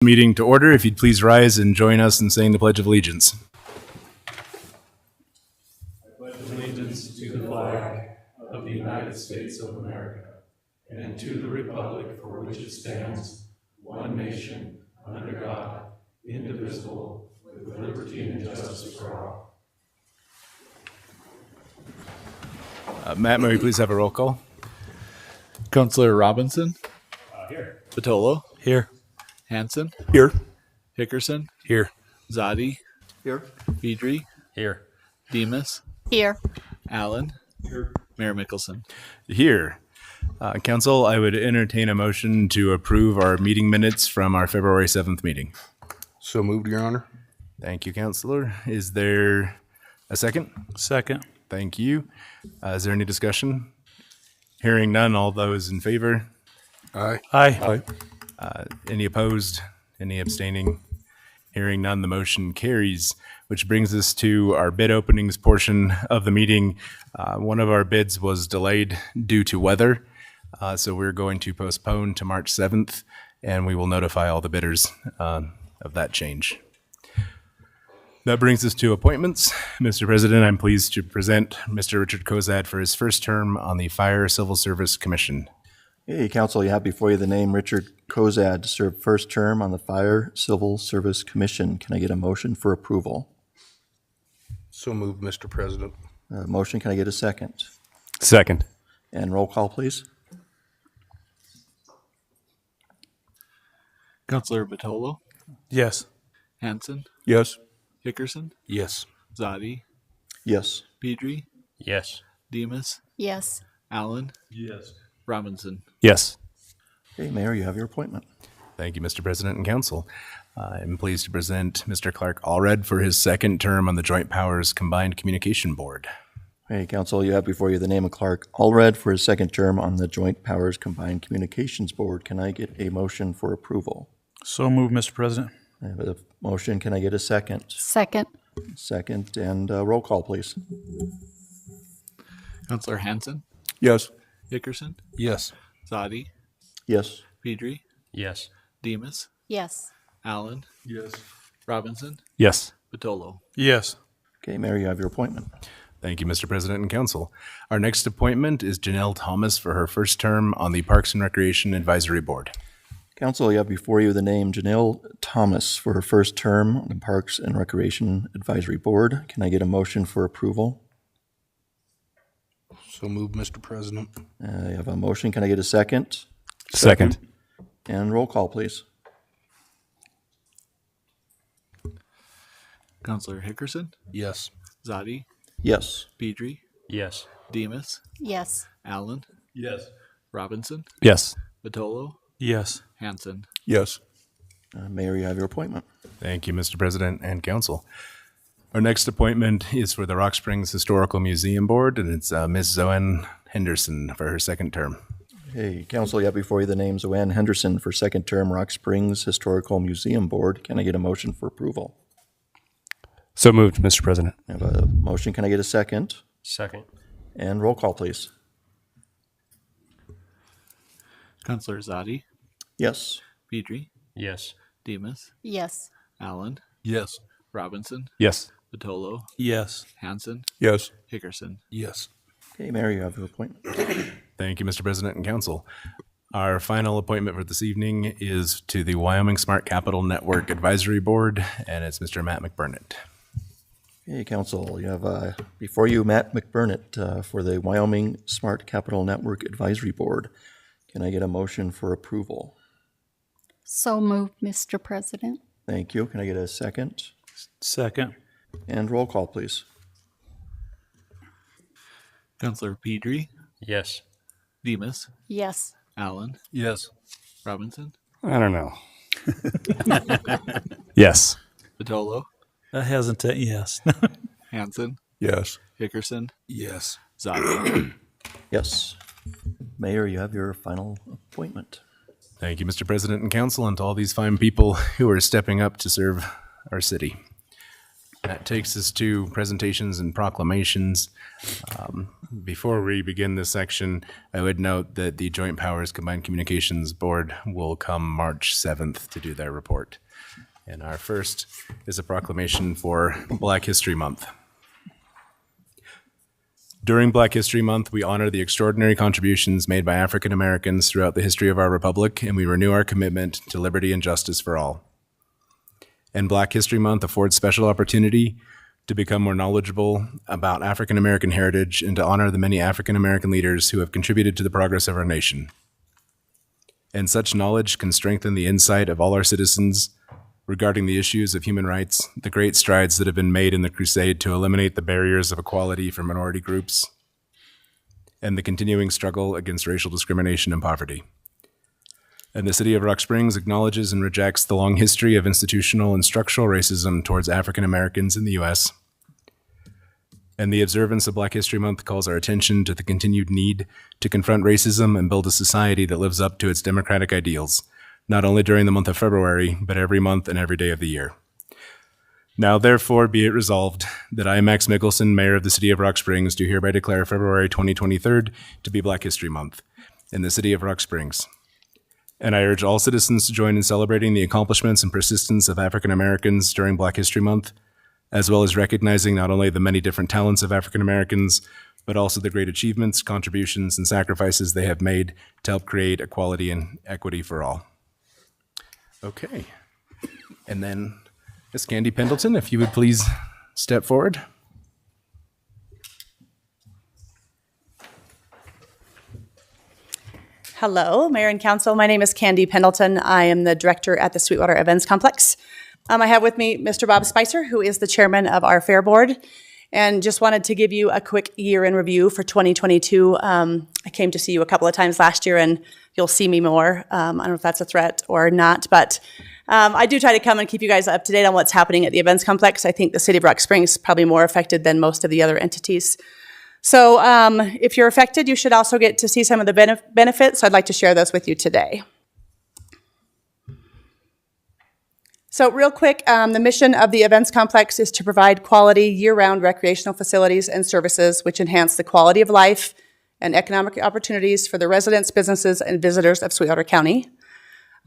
Meeting to order. If you'd please rise and join us in saying the Pledge of Allegiance. I pledge allegiance to the flag of the United States of America and to the republic for which it stands, one nation, under God, indivisible, with liberty and justice for all. Matt, may we please have a roll call? Councillor Robinson. Here. Batolo. Here. Hanson. Here. Hickerson. Here. Zadi. Here. Pedri. Here. Demas. Here. Allen. Here. Mayor Mickelson. Here. Council, I would entertain a motion to approve our meeting minutes from our February 7th meeting. So moved, Your Honor. Thank you, Councilor. Is there a second? Second. Thank you. Is there any discussion? Hearing none, all those in favor? Aye. Aye. Any opposed? Any abstaining? Hearing none, the motion carries, which brings us to our bid openings portion of the meeting. One of our bids was delayed due to weather, so we're going to postpone to March 7th, and we will notify all the bidders of that change. That brings us to appointments. Mr. President, I'm pleased to present Mr. Richard Kozad for his first term on the Fire Civil Service Commission. Hey, Council, you have before you the name Richard Kozad to serve first term on the Fire Civil Service Commission. Can I get a motion for approval? So moved, Mr. President. Motion, can I get a second? Second. And roll call, please. Councillor Batolo. Yes. Hanson. Yes. Hickerson. Yes. Zadi. Yes. Pedri. Yes. Demas. Yes. Allen. Yes. Robinson. Yes. Okay, Mayor, you have your appointment. Thank you, Mr. President and Council. I'm pleased to present Mr. Clark Allred for his second term on the Joint Powers Combined Communication Board. Hey, Council, you have before you the name of Clark Allred for his second term on the Joint Powers Combined Communications Board. Can I get a motion for approval? So moved, Mr. President. I have a motion. Can I get a second? Second. Second, and roll call, please. Councillor Hanson. Yes. Hickerson. Yes. Zadi. Yes. Pedri. Yes. Demas. Yes. Allen. Yes. Robinson. Yes. Batolo. Yes. Okay, Mayor, you have your appointment. Thank you, Mr. President and Council. Our next appointment is Janelle Thomas for her first term on the Parks and Recreation Advisory Board. Council, you have before you the name Janelle Thomas for her first term on the Parks and Recreation Advisory Board. Can I get a motion for approval? So moved, Mr. President. I have a motion. Can I get a second? Second. And roll call, please. Councillor Hickerson. Yes. Zadi. Yes. Pedri. Yes. Demas. Yes. Allen. Yes. Robinson. Yes. Batolo. Yes. Hanson. Yes. Mayor, you have your appointment. Thank you, Mr. President and Council. Our next appointment is for the Rock Springs Historical Museum Board, and it's Ms. Zoanne Henderson for her second term. Hey, Council, you have before you the name Zoanne Henderson for second term Rock Springs Historical Museum Board. Can I get a motion for approval? So moved, Mr. President. I have a motion. Can I get a second? Second. And roll call, please. Councillor Zadi. Yes. Pedri. Yes. Demas. Yes. Allen. Yes. Robinson. Yes. Batolo. Yes. Hanson. Yes. Hickerson. Yes. Okay, Mayor, you have your appointment. Thank you, Mr. President and Council. Our final appointment for this evening is to the Wyoming Smart Capital Network Advisory Board, and it's Mr. Matt McBurnett. Okay, Council, you have before you Matt McBurnett for the Wyoming Smart Capital Network Advisory Board. Can I get a motion for approval? So moved, Mr. President. Thank you. Can I get a second? Second. And roll call, please. Councillor Pedri. Yes. Demas. Yes. Allen. Yes. Robinson. I don't know. Yes. Batolo. A hesitant yes. Hanson. Yes. Hickerson. Yes. Zadi. Yes. Mayor, you have your final appointment. Thank you, Mr. President and Council, and to all these fine people who are stepping up to serve our city. That takes us to presentations and proclamations. Before we begin this section, I would note that the Joint Powers Combined Communications Board will come March 7th to do their report. And our first is a proclamation for Black History Month. During Black History Month, we honor the extraordinary contributions made by African Americans throughout the history of our republic, and we renew our commitment to liberty and justice for all. And Black History Month affords special opportunity to become more knowledgeable about African American heritage and to honor the many African American leaders who have contributed to the progress of our nation. And such knowledge can strengthen the insight of all our citizens regarding the issues of human rights, the great strides that have been made in the crusade to eliminate the barriers of equality for minority groups, and the continuing struggle against racial discrimination and poverty. And the City of Rock Springs acknowledges and rejects the long history of institutional and structural racism towards African Americans in the U.S. And the observance of Black History Month calls our attention to the continued need to confront racism and build a society that lives up to its democratic ideals, not only during the month of February, but every month and every day of the year. Now, therefore, be it resolved that I, Max Mickelson, Mayor of the City of Rock Springs, do hereby declare February 2023 to be Black History Month in the City of Rock Springs. And I urge all citizens to join in celebrating the accomplishments and persistence of African Americans during Black History Month, as well as recognizing not only the many different talents of African Americans, but also the great achievements, contributions, and sacrifices they have made to help create equality and equity for all. Okay. And then Ms. Candy Pendleton, if you would please step forward. Hello, Mayor and Council. My name is Candy Pendleton. I am the director at the Sweetwater Events Complex. I have with me Mr. Bob Spicer, who is the chairman of our fair board, and just wanted to give you a quick year in review for 2022. I came to see you a couple of times last year, and you'll see me more. I don't know if that's a threat or not, but I do try to come and keep you guys up to date on what's happening at the events complex. I think the City of Rock Springs is probably more affected than most of the other entities. So if you're affected, you should also get to see some of the benefits. So I'd like to share those with you today. So real quick, the mission of the events complex is to provide quality year-round recreational facilities and services which enhance the quality of life and economic opportunities for the residents, businesses, and visitors of Sweetwater County.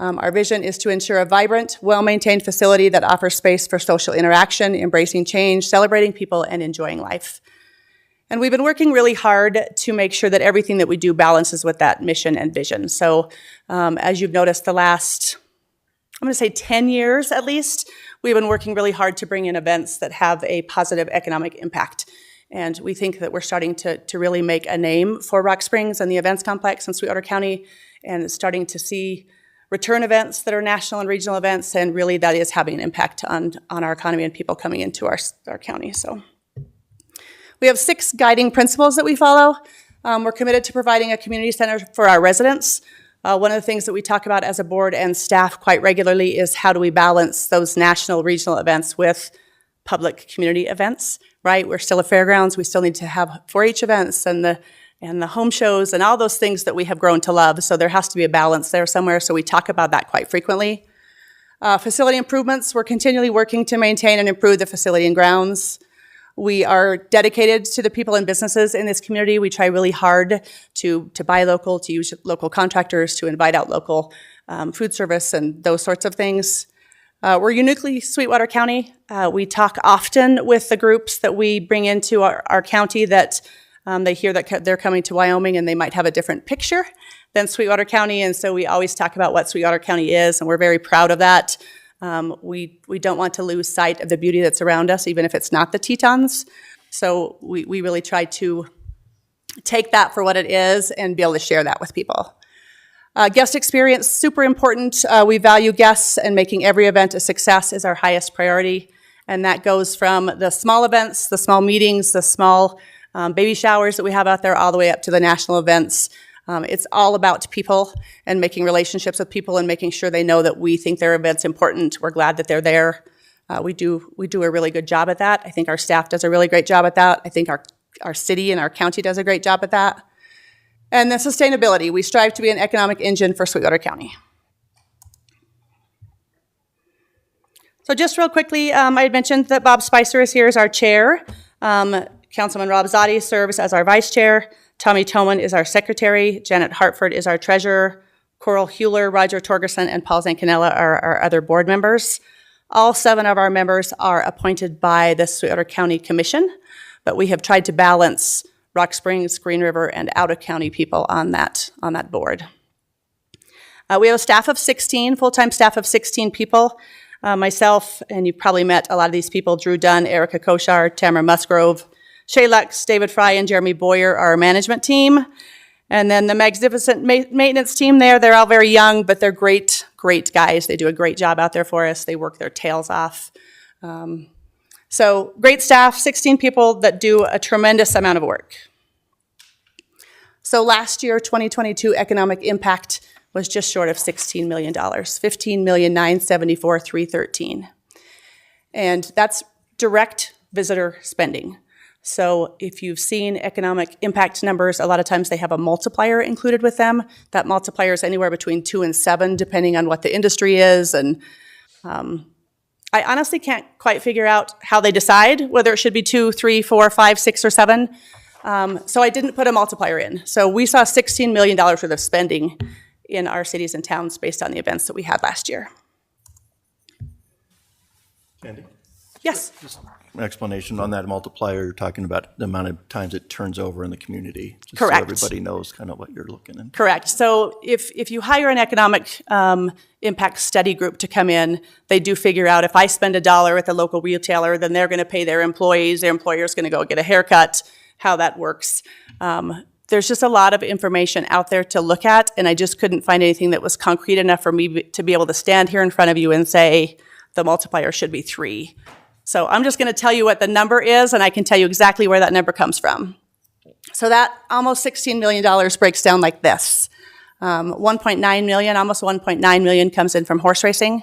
Our vision is to ensure a vibrant, well-maintained facility that offers space for social interaction, embracing change, celebrating people, and enjoying life. And we've been working really hard to make sure that everything that we do balances with that mission and vision. So as you've noticed the last, I'm gonna say 10 years at least, we've been working really hard to bring in events that have a positive economic impact. And we think that we're starting to really make a name for Rock Springs and the events complex in Sweetwater County, and starting to see return events that are national and regional events, and really that is having an impact on our economy and people coming into our county. So we have 6 guiding principles that we follow. We're committed to providing a community center for our residents. One of the things that we talk about as a board and staff quite regularly is how do we balance those national, regional events with public community events, right? We're still a fairgrounds. We still need to have 4-H events and the home shows and all those things that we have grown to love. So there has to be a balance there somewhere. So we talk about that quite frequently. Facility improvements, we're continually working to maintain and improve the facility and grounds. We are dedicated to the people and businesses in this community. We try really hard to buy local, to use local contractors, to invite out local food service and those sorts of things. We're uniquely Sweetwater County. We talk often with the groups that we bring into our county that they hear that they're coming to Wyoming and they might have a different picture than Sweetwater County. And so we always talk about what Sweetwater County is, and we're very proud of that. We don't want to lose sight of the beauty that's around us, even if it's not the Tetons. So we really try to take that for what it is and be able to share that with people. Guest experience, super important. We value guests, and making every event a success is our highest priority. And that goes from the small events, the small meetings, the small baby showers that we have out there, all the way up to the national events. It's all about people and making relationships with people and making sure they know that we think their event's important. We're glad that they're there. We do a really good job at that. I think our staff does a really great job at that. I think our city and our county does a great job at that. And then sustainability. We strive to be an economic engine for Sweetwater County. So just real quickly, I had mentioned that Bob Spicer is here as our chair. Councilman Rob Zotti serves as our vice chair. Tommy Toman is our secretary. Janet Hartford is our treasurer. Coral Hewler, Roger Torgerson, and Paul Zancanella are our other board members. All 7 of our members are appointed by the Sweetwater County Commission, but we have tried to balance Rock Springs, Green River, and out-of-county people on that board. We have a staff of 16, full-time staff of 16 people. Myself, and you've probably met a lot of these people, Drew Dunn, Erica Koshar, Tamara Musgrove, Shay Lux, David Fry, and Jeremy Boyer, our management team. And then the magnificent maintenance team there, they're all very young, but they're great guys. They do a great job out there for us. They work their tails off. So great staff, 16 people that do a tremendous amount of work. So last year, 2022 economic impact was just short of $16 million, $15,974,313. And that's direct visitor spending. So if you've seen economic impact numbers, a lot of times they have a multiplier included with them. That multiplier is anywhere between 2 and 7, depending on what the industry is. And I honestly can't quite figure out how they decide whether it should be 2, 3, 4, 5, 6, or 7. So I didn't put a multiplier in. So we saw $16 million worth of spending in our cities and towns based on the events that we had last year. Andy? Yes. An explanation on that multiplier, you're talking about the amount of times it turns over in the community. Just Correct. So everybody knows kind of what you're looking at. Correct. So if you hire an economic impact study group to come in, they do figure out if I spend $1 at the local retailer, then they're going to pay their employees. Their employer's going to go get a haircut, how that works. There's just a lot of information out there to look at, and I just couldn't find anything that was concrete enough for me to be able to stand here in front of you and say the multiplier should be 3. So I'm just going to tell you what the number is, and I can tell you exactly where that number comes from. So that almost $16 million breaks down like this. 1.9 million, almost 1.9 million comes in from horse racing.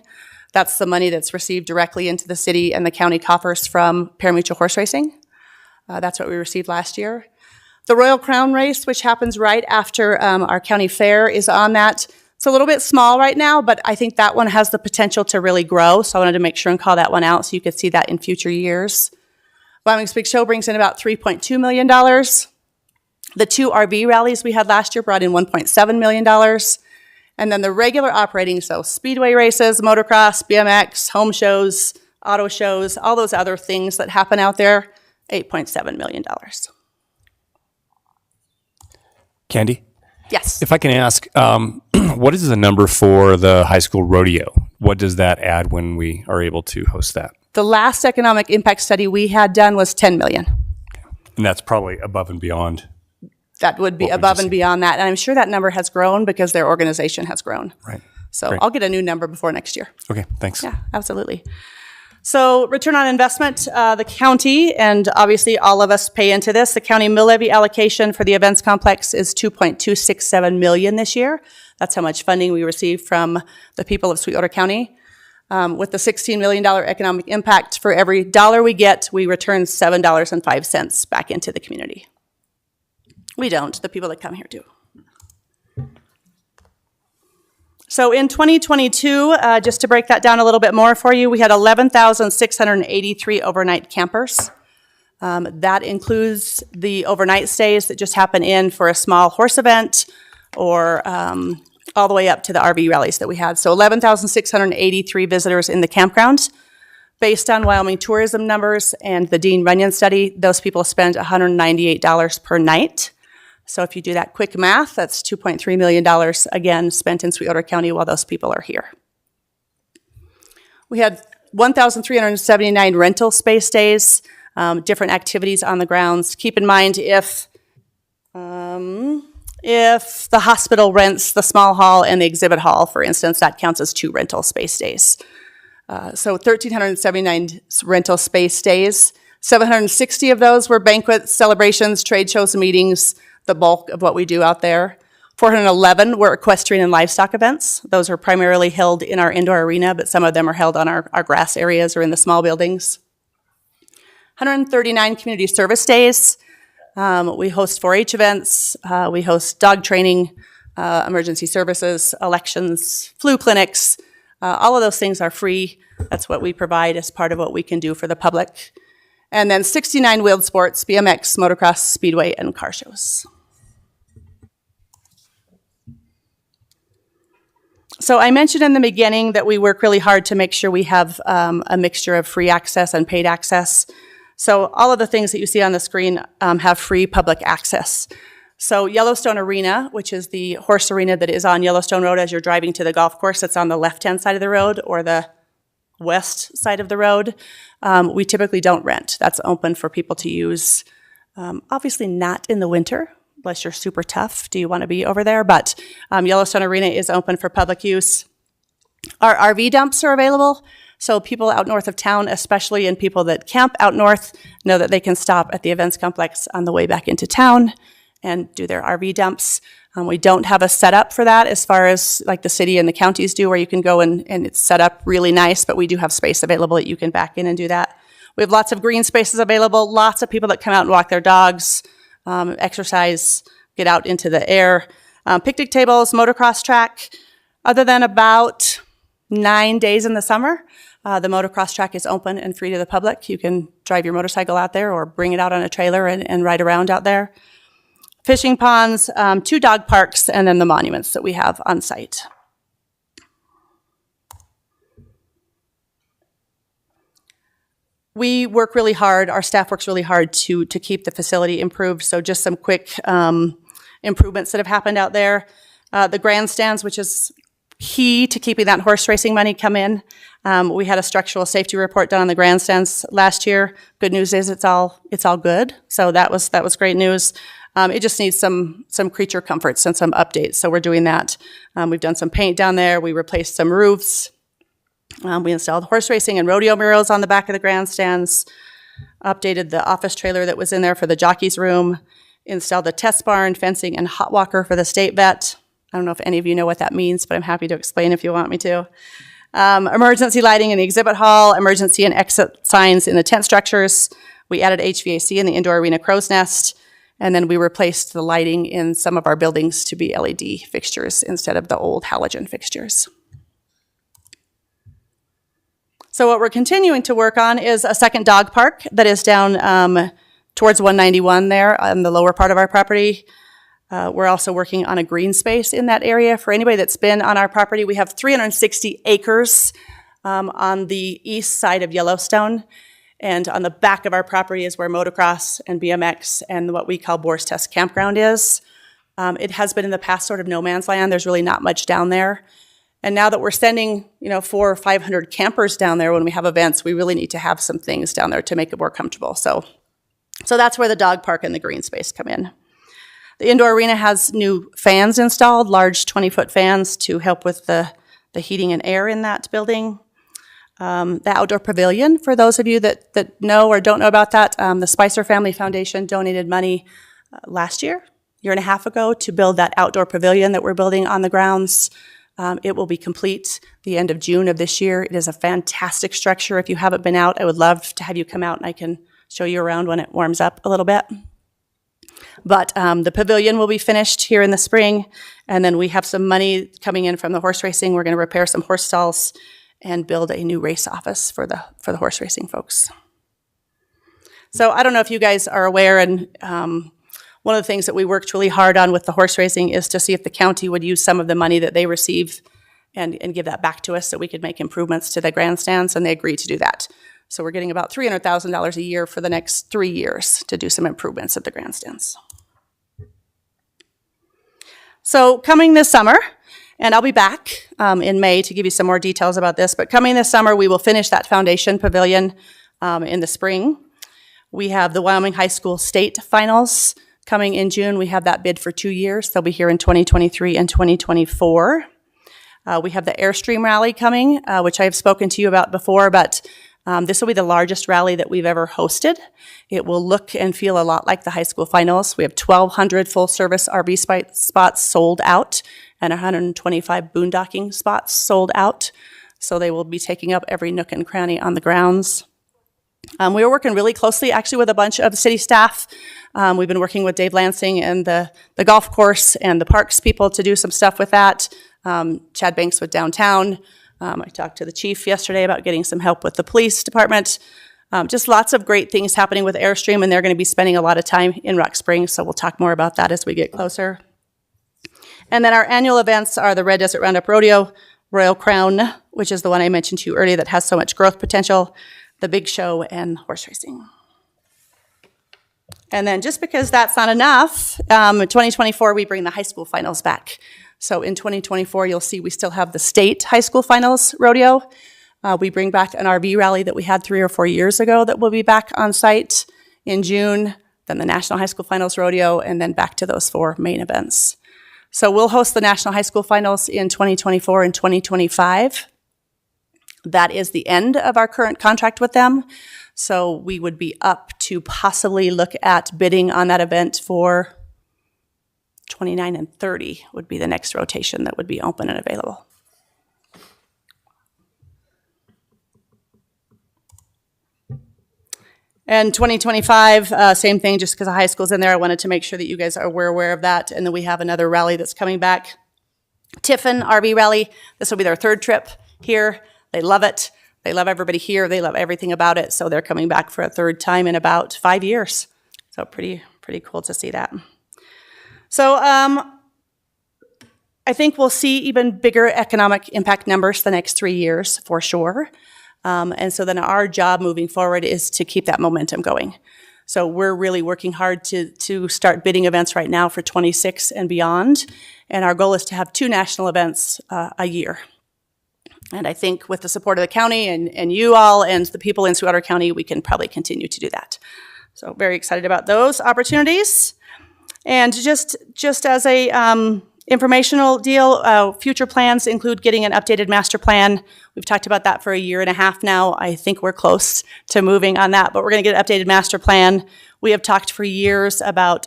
That's the money that's received directly into the city and the county coffers from pari-mutuel horse racing. That's what we received last year. The Royal Crown race, which happens right after our county fair, is on that. It's a little bit small right now, but I think that one has the potential to really grow, so I wanted to make sure and call that one out so you could see that in future years. Wyoming's Big Show brings in about $3.2 million. The 2 RV rallies we had last year brought in $1.7 million. And then the regular operating, so speedway races, motocross, BMX, home shows, auto shows, all those other things that happen out there, $8.7 million. Candy, Yes. if I can ask, what is the number for the high school rodeo? What does that add when we are able to host that? The last economic impact study we had done was 10 million. And that's probably above and beyond. That would be What we above just and beyond that. And I'm sure that number has grown because their organization has grown. Right. So Great. I'll get a new number before next year. Okay, thanks. Yeah, absolutely. So return on investment, the county, and obviously all of us pay into this, the county mill levy allocation for the events complex is $2.267 million this year. That's how much funding we received from the people of Sweetwater County. With the $16 million economic impact, for every dollar we get, we return $7.05 back into the community. We don't, the people that come here do. So in 2022, just to break that down a little bit more for you, we had 11,683 overnight campers. That includes the overnight stays that just happen in for a small horse event or all the way up to the RV rallies that we had. So 11,683 visitors in the campground. Based on Wyoming tourism numbers and the Dean Runyon study, those people spend $198 per night. So if you do that quick math, that's $2.3 million, again, spent in Sweetwater County while those people are here. We had 1,379 rental space days, different activities on the grounds. Keep in mind if the hospital rents the small hall and the exhibit hall, for instance, that counts as 2 rental space days. So 1,379 rental space days. 760 of those were banquets, celebrations, trade shows, and meetings, the bulk of what we do out there. 411 were equestrian and livestock events. Those are primarily held in our indoor arena, but some of them are held on our grass areas or in the small buildings. 139 community service days. We host 4-H events. We host dog training, emergency services, elections, flu clinics, All of those things are free. That's what we provide as part of what we can do for the public. And then 69 wheeled sports, BMX, motocross, speedway, and car shows. So I mentioned in the beginning that we work really hard to make sure we have a mixture of free access and paid access. So all of the things that you see on the screen have free public access. So Yellowstone Arena, which is the horse arena that is on Yellowstone Road as you're driving to the golf course, that's on the left-hand side of the road or the west side of the road, we typically don't rent. That's open for people to use. Obviously not in the winter, unless you're super tough. Do you want to be over there? But Yellowstone Arena is open for public use. Our RV dumps are available. So people out north of town, especially and people that camp out north, know that they can stop at the events complex on the way back into town and do their RV dumps. We don't have a setup for that as far as like the city and the counties do, where you can go and it's set up really nice, but we do have space available that you can back in and do that. We have lots of green spaces available, lots of people that come out and walk their dogs, exercise, get out into the air. Picnic tables, motocross track. Other than about 9 days in the summer, the motocross track is open and free to the public. You can drive your motorcycle out there or bring it out on a trailer and ride around out there. Fishing ponds, 2 dog parks, and then the monuments that we have on site. We work really hard, our staff works really hard to keep the facility improved. So just some quick improvements that have happened out there. The grandstands, which is key to keeping that horse racing money come in. We had a structural safety report done on the grandstands last year. Good news is it's all good. So that was great news. It just needs some creature comforts and some updates. So we're doing that. We've done some paint down there. We replaced some roofs. We installed horse racing and rodeo murals on the back of the grandstands. Updated the office trailer that was in there for the jockey's room. Installed the test barn, fencing, and hot walker for the state vet. I don't know if any of you know what that means, but I'm happy to explain if you want me to. Emergency lighting in the exhibit hall, emergency and exit signs in the tent structures. We added HVAC in the indoor arena crow's nest, and then we replaced the lighting in some of our buildings to be LED fixtures instead of the old halogen fixtures. So what we're continuing to work on is a second dog park that is down towards 191 there on the lower part of our property. We're also working on a green space in that area. For anybody that's been on our property, we have 360 acres on the east side of Yellowstone. And on the back of our property is where motocross and BMX and what we call Boar's Test Campground is. It has been in the past sort of no man's land. There's really not much down there. And now that we're sending, 400 or 500 campers down there when we have events, we really need to have some things down there to make it more comfortable. So that's where the dog park and the green space come in. The indoor arena has new fans installed, large 20-foot fans to help with the heating and air in that building. The outdoor pavilion, for those of you that know or don't know about that, the Spicer Family Foundation donated money last year and a half ago, to build that outdoor pavilion that we're building on the grounds. It will be complete the end of June of this year. It is a fantastic structure. If you haven't been out, I would love to have you come out and I can show you around when it warms up a little bit. But the pavilion will be finished here in the spring, and then we have some money coming in from the horse racing. We're going to repair some horse stalls and build a new race office for the horse racing folks. So I don't know if you guys are aware, and one of the things that we worked really hard on with the horse racing is to see if the county would use some of the money that they receive and give that back to us so we could make improvements to the grandstands, and they agreed to do that. So we're getting about $300,000 a year for the next 3 years to do some improvements at the grandstands. So coming this summer, and I'll be back in May to give you some more details about this, but coming this summer, we will finish that foundation pavilion in the spring. We have the Wyoming High School State Finals coming in June. We have that bid for 2 years. They'll be here in 2023 and 2024. We have the Airstream Rally coming, which I have spoken to you about before, but this will be the largest rally that we've ever hosted. It will look and feel a lot like the high school finals. We have 1,200 full-service RV spots sold out and 125 boondocking spots sold out. So they will be taking up every nook and cranny on the grounds. We were working really closely, actually, with a bunch of city staff. We've been working with Dave Lansing and the golf course and the parks people to do some stuff with that. Chad Banks with downtown. I talked to the chief yesterday about getting some help with the police department. Just lots of great things happening with Airstream, and they're going to be spending a lot of time in Rock Springs, so we'll talk more about that as we get closer. And then our annual events are the Red Desert Roundup Rodeo, Royal Crown, which is the one I mentioned to you earlier that has so much growth potential, the Big Show, and horse racing. And then just because that's not enough, in 2024, we bring the high school finals back. So in 2024, you'll see we still have the state high school finals rodeo. We bring back an RV rally that we had 3 or 4 years ago that will be back on site in June, then the National High School Finals Rodeo, and then back to those 4 main events. So we'll host the National High School Finals in 2024 and 2025. That is the end of our current contract with them. So we would be up to possibly look at bidding on that event for 29 and 30 would be the next rotation that would be open and available. And 2025, same thing, just because the high school's in there, I wanted to make sure that you guys were aware of that. And then we have another rally that's coming back. Tiffin RV Rally, this will be their 3rd trip here. They love it. They love everybody here. They love everything about it. So they're coming back for a 3rd time in about 5 years. So pretty cool to see that. So I think we'll see even bigger economic impact numbers the next 3 years for sure. And so then our job moving forward is to keep that momentum going. So we're really working hard to start bidding events right now for 26 and beyond. And our goal is to have 2 national events a year. And I think with the support of the county and you all and the people in Sweetwater County, we can probably continue to do that. So very excited about those opportunities. And just as a informational deal, future plans include getting an updated master plan. We've talked about that for 1.5 years now. I think we're close to moving on that, but we're going to get an updated master plan. We have talked for years about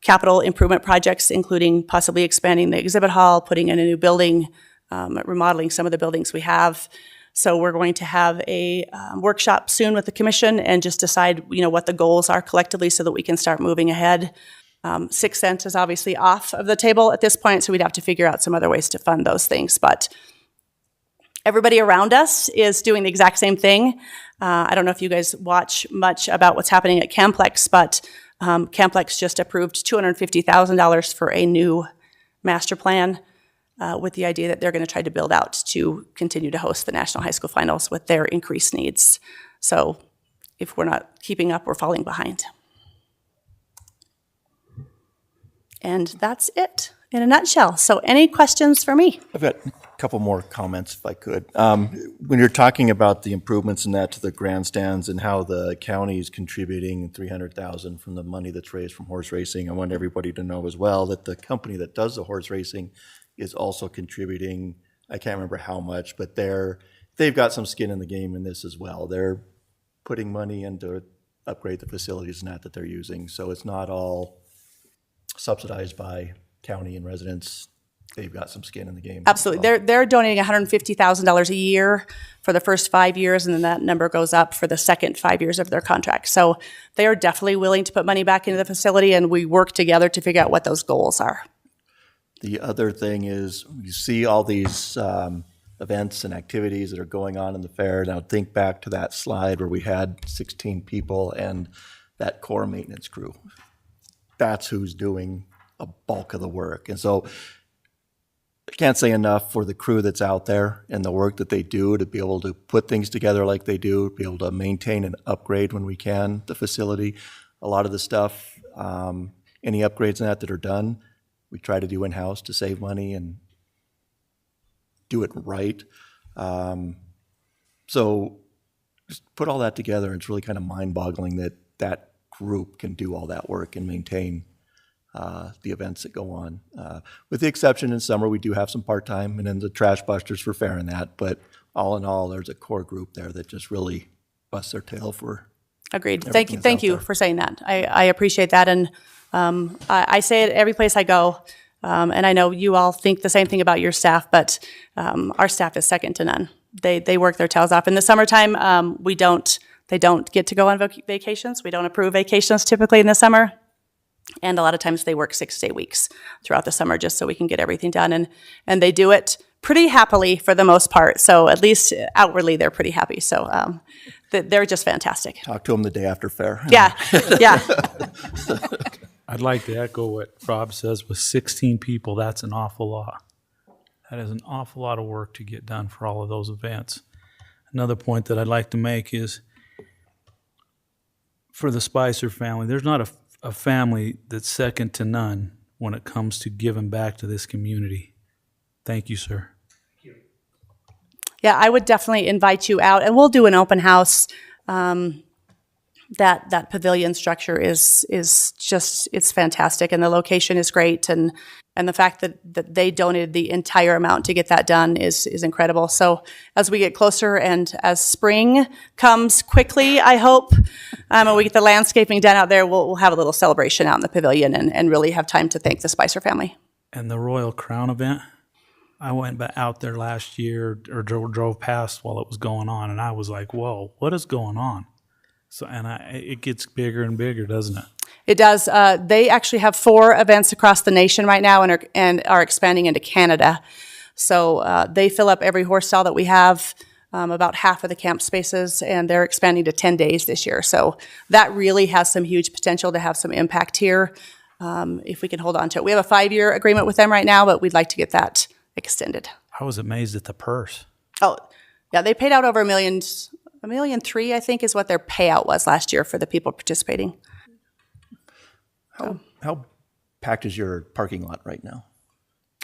capital improvement projects, including possibly expanding the exhibit hall, putting in a new building, remodeling some of the buildings we have. So we're going to have a workshop soon with the commission and just decide, what the goals are collectively so that we can start moving ahead. 6 cents is obviously off of the table at this point, so we'd have to figure out some other ways to fund those things. But everybody around us is doing the exact same thing. I don't know if you guys watch much about what's happening at Camplex, but Camplex just approved $250,000 for a new master plan with the idea that they're going to try to build out to continue to host the National High School Finals with their increased needs. So if we're not keeping up, we're falling behind. And that's it in a nutshell. So any questions for me? I've got a couple more comments if I could. When you're talking about the improvements in that to the grandstands and how the county is contributing $300,000 from the money that's raised from horse racing, I want everybody to know as well that the company that does the horse racing is also contributing, I can't remember how much, but they've got some skin in the game in this as well. They're putting money in to upgrade the facilities and that they're using. So it's not all subsidized by county and residents. They've got some skin in the game. Absolutely. They're donating $150,000 a year for the first 5 years, and then that number goes up for the second 5 years of their contract. So they are definitely willing to put money back into the facility, and we work together to figure out what those goals are. The other thing is you see all these events and activities that are going on in the fair. Now think back to that slide where we had 16 people and that core maintenance crew. That's who's doing a bulk of the work. And so I can't say enough for the crew that's out there and the work that they do to be able to put things together like they do, be able to maintain and upgrade when we can the facility. A lot of the stuff, any upgrades in that are done, we try to do in-house to save money and do it right. So just put all that together. It's really kind of mind-boggling that that group can do all that work and maintain the events that go on. With the exception in summer, we do have some part-time and then the trash busters for fair and that, but all in all, there's a core group there that just really busts their tail for. Agreed. Everything's Thank out you there. for saying that. I appreciate that. And I say it every place I go. And I know you all think the same thing about your staff, but our staff is second to none. They work their tails off. In the summertime, they don't get to go on vacations. We don't approve vacations typically in the summer. And a lot of times they work 6 to 8 weeks throughout the summer just so we can get everything done. And they do it pretty happily for the most part. So at least outwardly, they're pretty happy. So they're just fantastic. Talk to them the day after fair. Yeah, yeah. I'd like to echo what Rob says. With 16 people, that's an awful lot. That is an awful lot of work to get done for all of those events. Another point that I'd like to make is for the Spicer family, there's not a family that's second to none when it comes to giving back to this community. Thank you, sir. Yeah, I would definitely invite you out, and we'll do an open house. That pavilion structure is just, it's fantastic, and the location is great, and the fact that they donated the entire amount to get that done is incredible. So as we get closer and as spring comes quickly, I hope, and we get the landscaping done out there, we'll have a little celebration out in the pavilion and really have time to thank the Spicer family. And the Royal Crown event, I went out there last year or drove past while it was going on, and I was like, whoa, what is going on? So, and it gets bigger and bigger, doesn't it? It does. They actually have 4 events across the nation right now and are expanding into Canada. So they fill up every horse stall that we have, about half of the camp spaces, and they're expanding to 10 days this year. So that really has some huge potential to have some impact here if we can hold on to it. We have a 5-year agreement with them right now, but we'd like to get that extended. I was amazed at the purse. Oh, yeah, they paid out over $1.3 million, I think, is what their payout was last year for the people participating. How packed is your parking lot right now?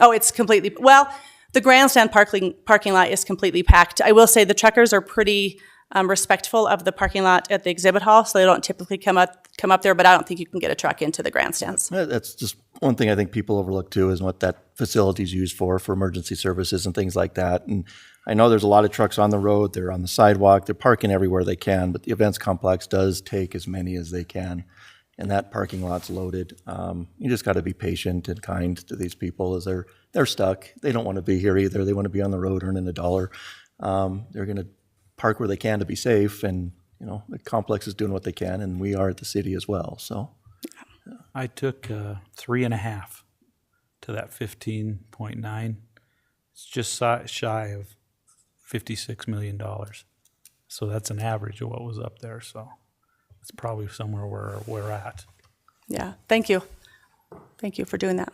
Oh, it's completely, well, the grandstand parking lot is completely packed. I will say the truckers are pretty respectful of the parking lot at the exhibit hall, so they don't typically come up there, but I don't think you can get a truck into the grandstands. That's just one thing I think people overlook too, is what that facility is used for emergency services and things like that. And I know there's a lot of trucks on the road, they're on the sidewalk, they're parking everywhere they can, but the events complex does take as many as they can. And that parking lot's loaded. You just got to be patient and kind to these people as they're stuck. They don't want to be here either. They want to be on the road earning $1. They're going to park where they can to be safe, and the complex is doing what they can, and we are at the city as well. So I took 3.5 to that 15.9. It's just shy of $56 million. So that's an average of what was up there. So it's probably somewhere where we're at. Yeah, thank you. Thank you for doing that.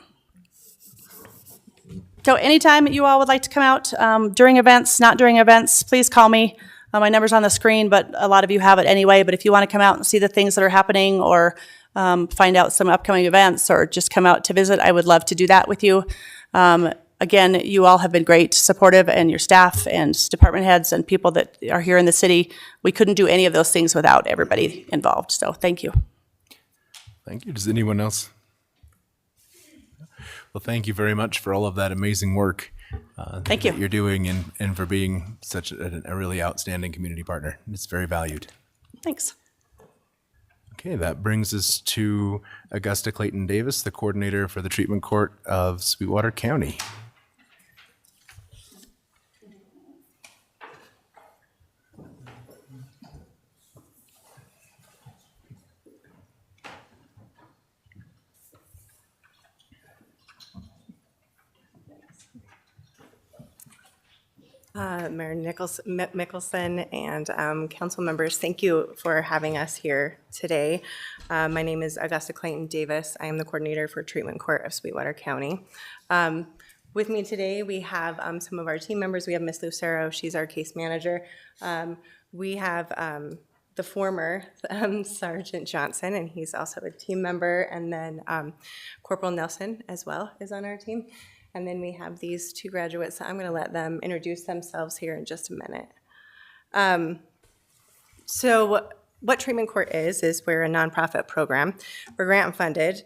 So anytime you all would like to come out during events, not during events, please call me. My number's on the screen, but a lot of you have it anyway. But if you want to come out and see the things that are happening, or find out some upcoming events, or just come out to visit, I would love to do that with you. Again, you all have been great, supportive, and your staff and department heads and people that are here in the city. We couldn't do any of those things without everybody involved. So thank you. Thank you. Does anyone else? Well, thank you very much for all of that amazing work Thank you. that you're doing, and for being such a really outstanding community partner. It's very valued. Thanks. Okay, that brings us to Augusta Clayton Davis, the coordinator for the treatment court of Sweetwater County. Mayor Mickelson and council members, thank you for having us here today. My name is Augusta Clayton Davis. I am the coordinator for Treatment Court of Sweetwater County. With me today, we have some of our team members. We have Ms. Lucero, she's our case manager. We have the former Sergeant Johnson, and he's also a team member, and then Corporal Nelson as well is on our team. And then we have these 2 graduates. So I'm going to let them introduce themselves here in just a minute. So what Treatment Court is we're a nonprofit program. We're grant funded.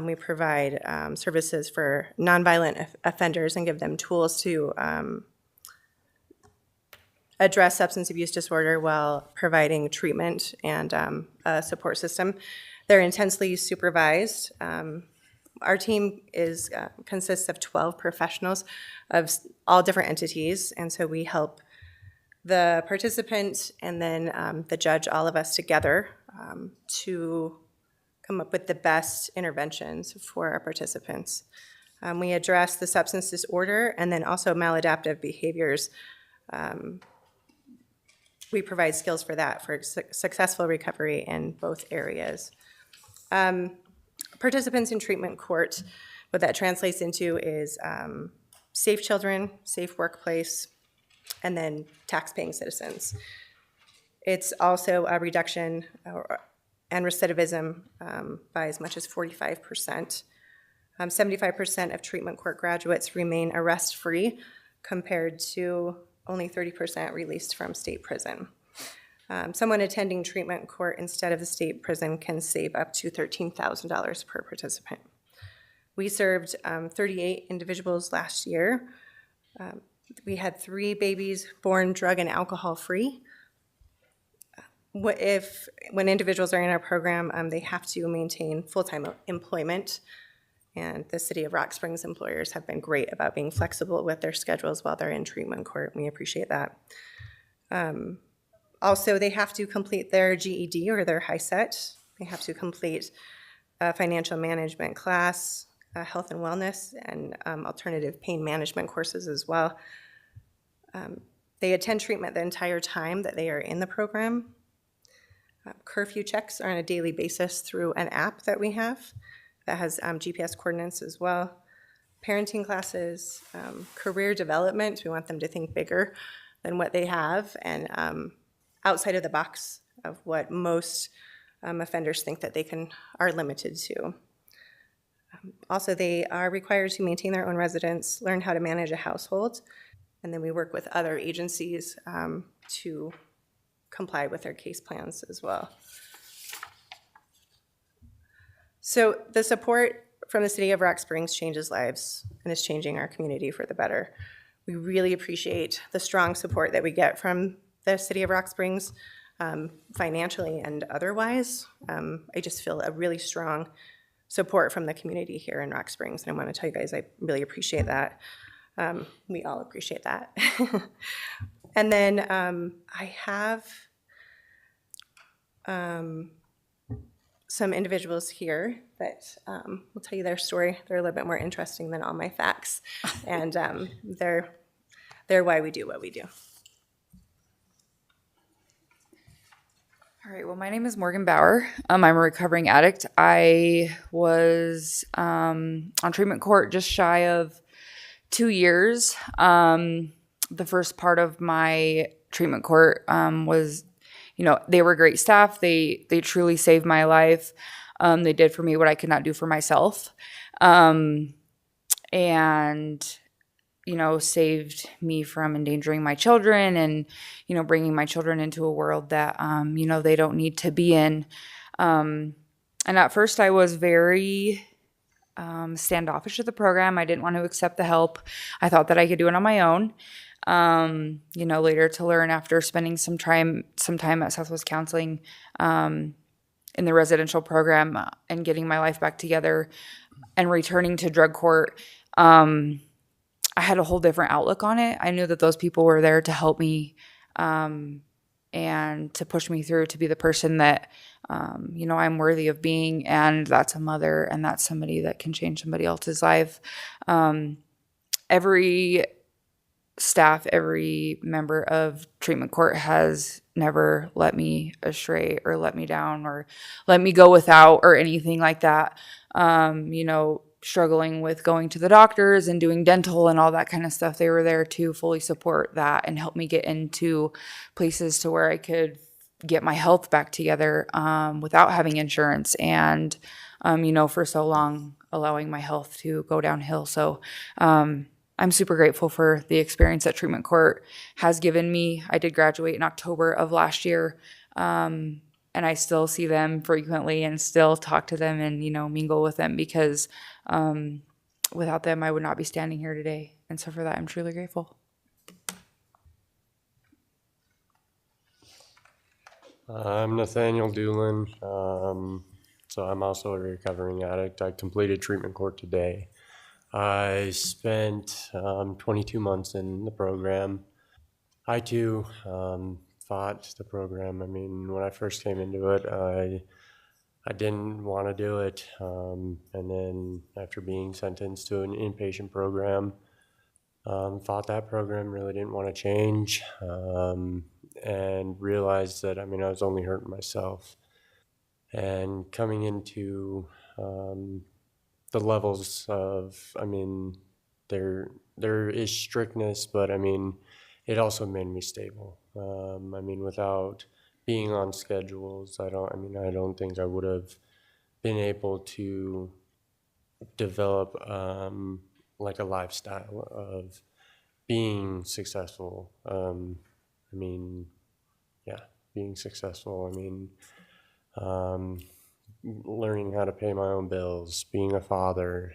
We provide services for nonviolent offenders and give them tools to address substance abuse disorder while providing treatment and a support system. They're intensely supervised. Our team consists of 12 professionals of all different entities, and so we help the participant and then the judge, all of us together, to come up with the best interventions for our participants. We address the substance disorder and then also maladaptive behaviors. We provide skills for that, for successful recovery in both areas. Participants in treatment court, what that translates into is safe children, safe workplace, and then tax-paying citizens. It's also a reduction and recidivism by as much as 45%. 75% of treatment court graduates remain arrest-free compared to only 30% released from state prison. Someone attending treatment court instead of the state prison can save up to $13,000 per participant. We served 38 individuals last year. We had 3 babies born drug and alcohol free. When individuals are in our program, they have to maintain full-time employment, and the City of Rock Springs employers have been great about being flexible with their schedules while they're in treatment court. We appreciate that. Also, they have to complete their GED or their HiSET. They have to complete a financial management class, health and wellness, and alternative pain management courses as well. They attend treatment the entire time that they are in the program. Curfew checks are on a daily basis through an app that we have that has GPS coordinates as well. Parenting classes, career development, we want them to think bigger than what they have and outside of the box of what most offenders think that they are limited to. Also, they are required to maintain their own residence, learn how to manage a household, and then we work with other agencies to comply with their case plans as well. So the support from the City of Rock Springs changes lives and is changing our community for the better. We really appreciate the strong support that we get from the City of Rock Springs, financially and otherwise. I just feel a really strong support from the community here in Rock Springs, and I want to tell you guys I really appreciate that. We all appreciate that. And then I have some individuals here that will tell you their story. They're a little bit more interesting than all my facts, and they're why we do what we do. All right, well, my name is Morgan Bauer. I'm a recovering addict. I was on treatment court just shy of 2 years. The first part of my treatment court was, they were great staff. They truly saved my life. They did for me what I could not do for myself. And saved me from endangering my children and, bringing my children into a world that, they don't need to be in. And at first I was very standoffish to the program. I didn't want to accept the help. I thought that I could do it on my own. Later to learn after spending some time at Southwest Counseling in the residential program and getting my life back together and returning to drug court, I had a whole different outlook on it. I knew that those people were there to help me and to push me through to be the person that, I'm worthy of being. And that's a mother, and that's somebody that can change somebody else's life. Every staff, every member of treatment court has never let me astray or let me down or let me go without or anything like that. Struggling with going to the doctors and doing dental and all that kind of stuff. They were there to fully support that and help me get into places to where I could get my health back together without having insurance and, for so long allowing my health to go downhill. So I'm super grateful for the experience that treatment court has given me. I did graduate in October of last year. And I still see them frequently and still talk to them and, mingle with them because without them, I would not be standing here today. And so for that, I'm truly grateful. I'm Nathaniel Doolin. So I'm also a recovering addict. I completed treatment court today. I spent 22 months in the program. I too fought the program. I mean, when I first came into it, I I didn't want to do it. And then after being sentenced to an inpatient program, thought that program really didn't want to change, and realized that, I mean, I was only hurting myself. And coming into the levels of, I mean, there is strictness, but I mean, it also made me stable. I mean, without being on schedules, I don't think I would have been able to develop like a lifestyle of being successful. I mean, yeah, being successful. I mean, learning how to pay my own bills, being a father.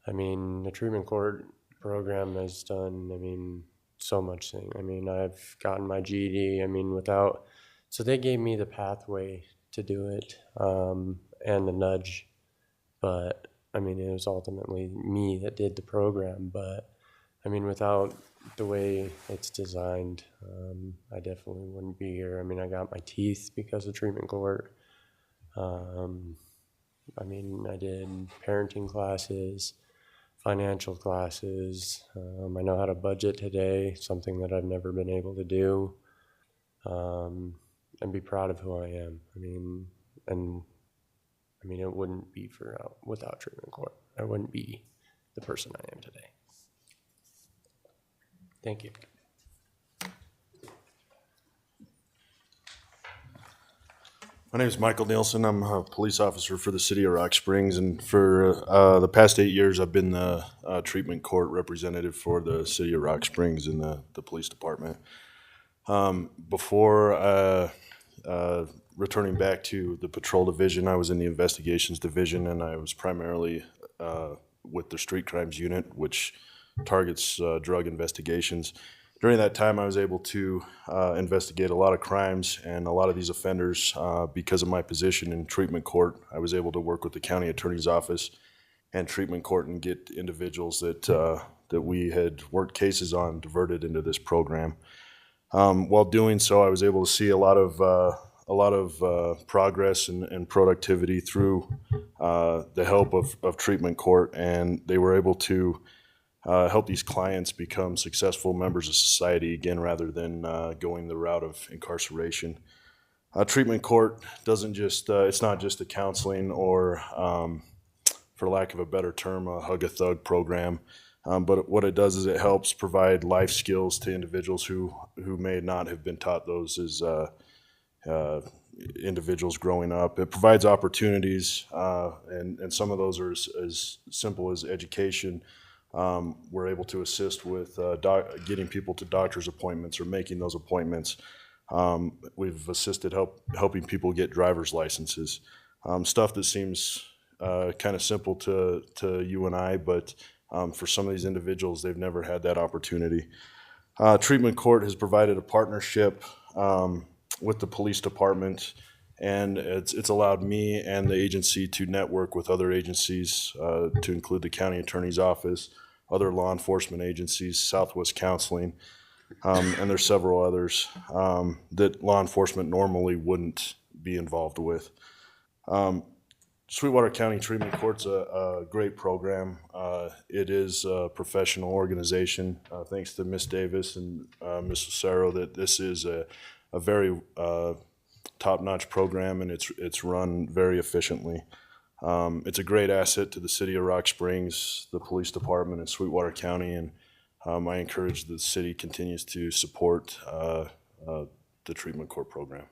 I mean, the treatment court program has done, I mean, so much thing. I mean, I've gotten my GED. I mean, so they gave me the pathway to do it, and the nudge. But I mean, it was ultimately me that did the program. But I mean, without the way it's designed, I definitely wouldn't be here. I mean, I got my teeth because of treatment court. I mean, I did parenting classes, financial classes. I know how to budget today, something that I've never been able to do, and be proud of who I am. I mean, it wouldn't be without treatment court. I wouldn't be the person I am today. Thank you. My name is Michael Nielsen. I'm a police officer for the city of Rock Springs, and for the past 8 years, I've been the treatment court representative for the city of Rock Springs in the police department. Before returning back to the patrol division, I was in the investigations division, and I was primarily with the street crimes unit, which targets drug investigations. During that time, I was able to investigate a lot of crimes and a lot of these offenders. Because of my position in treatment court, I was able to work with the county attorney's office and treatment court and get individuals that we had worked cases on diverted into this program. While doing so, I was able to see a lot of progress and productivity through the help of treatment court, and they were able to help these clients become successful members of society again, rather than going the route of incarceration. Treatment court doesn't just, it's not just a counseling or, for lack of a better term, a hug a thug program. But what it does is it helps provide life skills to individuals who may not have been taught those as individuals growing up. It provides opportunities, and some of those are as simple as education. We're able to assist with getting people to doctor's appointments or making those appointments. We've assisted helping people get driver's licenses. Stuff that seems kind of simple to you and I, but for some of these individuals, they've never had that opportunity. Treatment court has provided a partnership with the police department, and it's allowed me and the agency to network with other agencies, to include the county attorney's office, other law enforcement agencies, Southwest Counseling, and there's several others that law enforcement normally wouldn't be involved with. Sweetwater County Treatment Court's a great program. It is a professional organization. Thanks to Ms. Davis and Ms. Lucero, that this is a very top-notch program, and it's run very efficiently. It's a great asset to the city of Rock Springs, the police department, and Sweetwater County, and I encourage the city continues to support the treatment court program.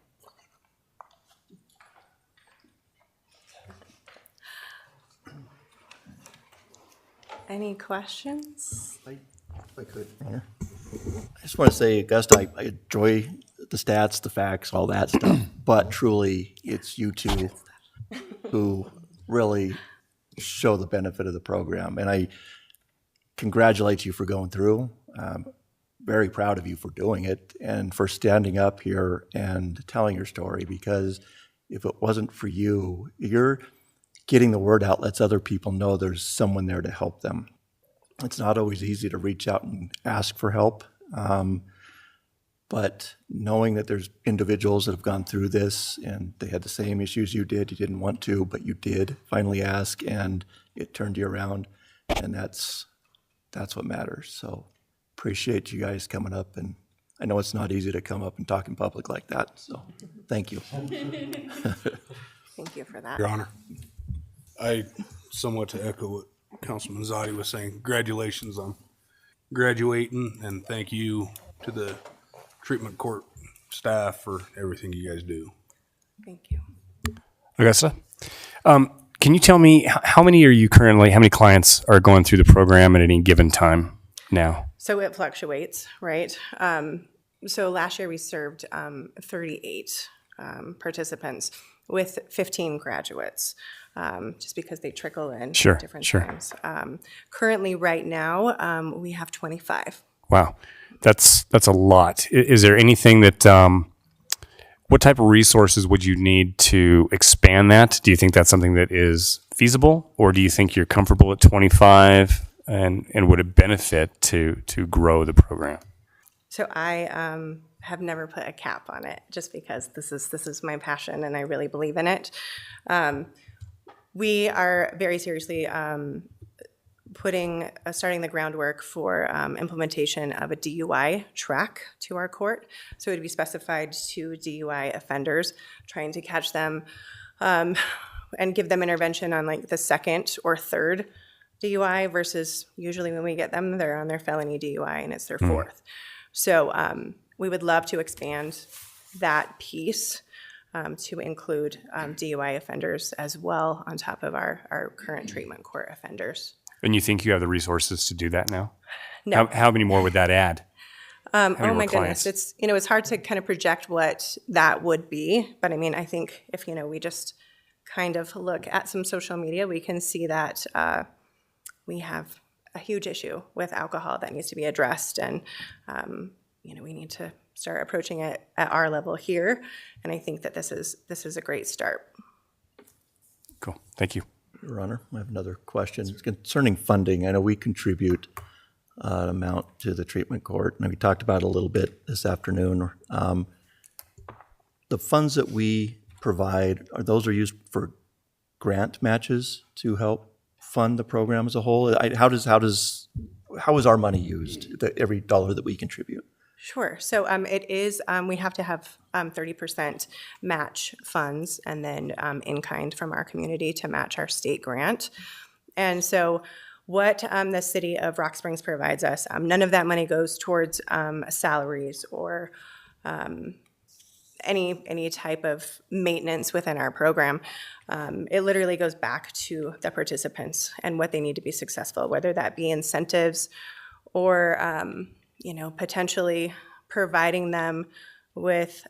Any questions? If I could, Mayor. I just want to say, Augusta, I enjoy the stats, the facts, all that stuff, but truly, it's you two who really show the benefit of the program. And I congratulate you for going through. Very proud of you for doing it and for standing up here and telling your story, because if it wasn't for you, you're getting the word out, lets other people know there's someone there to help them. It's not always easy to reach out and ask for help. But knowing that there's individuals that have gone through this and they had the same issues you didn't want to, but you did finally ask and it turned you around. And that's what matters. So appreciate you guys coming up, and I know it's not easy to come up and talk in public like that. So thank you. Thank you for that. Your Honor, I somewhat to echo what Councilman Zadi was saying. Congratulations on graduating, and thank you to the treatment court staff for everything you guys do. Thank you. Augusta, can you tell me how many clients are going through the program at any given time now? So it fluctuates, right? So last year we served 38 participants with 15 graduates, just because they trickle in at different times. Currently, right now, we have 25. Wow, that's a lot. Is there anything that what type of resources would you need to expand that? Do you think that's something that is feasible, or do you think you're comfortable at 25? And would it benefit to grow the program? So I have never put a cap on it, just because this is my passion and I really believe in it. We are very seriously starting the groundwork for implementation of a DUI track to our court. So it would be specified to DUI offenders, trying to catch them and give them intervention on like the second or third DUI, versus usually when we get them, they're on their felony DUI and it's their fourth. So we would love to expand that piece to include DUI offenders as well, on top of our current treatment court offenders. And you think you have the resources to do that now? No. How many more would that add? Oh more my clients? goodness, it's hard to kind of project what that would be, but I mean, I think if we just kind of look at some social media, we can see that we have a huge issue with alcohol that needs to be addressed, and we need to start approaching it at our level here. And I think that this is a great start. Cool, thank you. Your Honor, I have another question. It's concerning funding. I know we contribute an amount to the treatment court, and we talked about it a little bit this afternoon. The funds that we provide, those are used for grant matches to help fund the program as a whole? How is our money used, every dollar that we contribute? Sure. So it is, we have to have 30% match funds, and then in kind from our community to match our state grant. And so what the city of Rock Springs provides us, none of that money goes towards salaries or any type of maintenance within our program. It literally goes back to the participants and what they need to be successful, whether that be incentives or potentially providing them with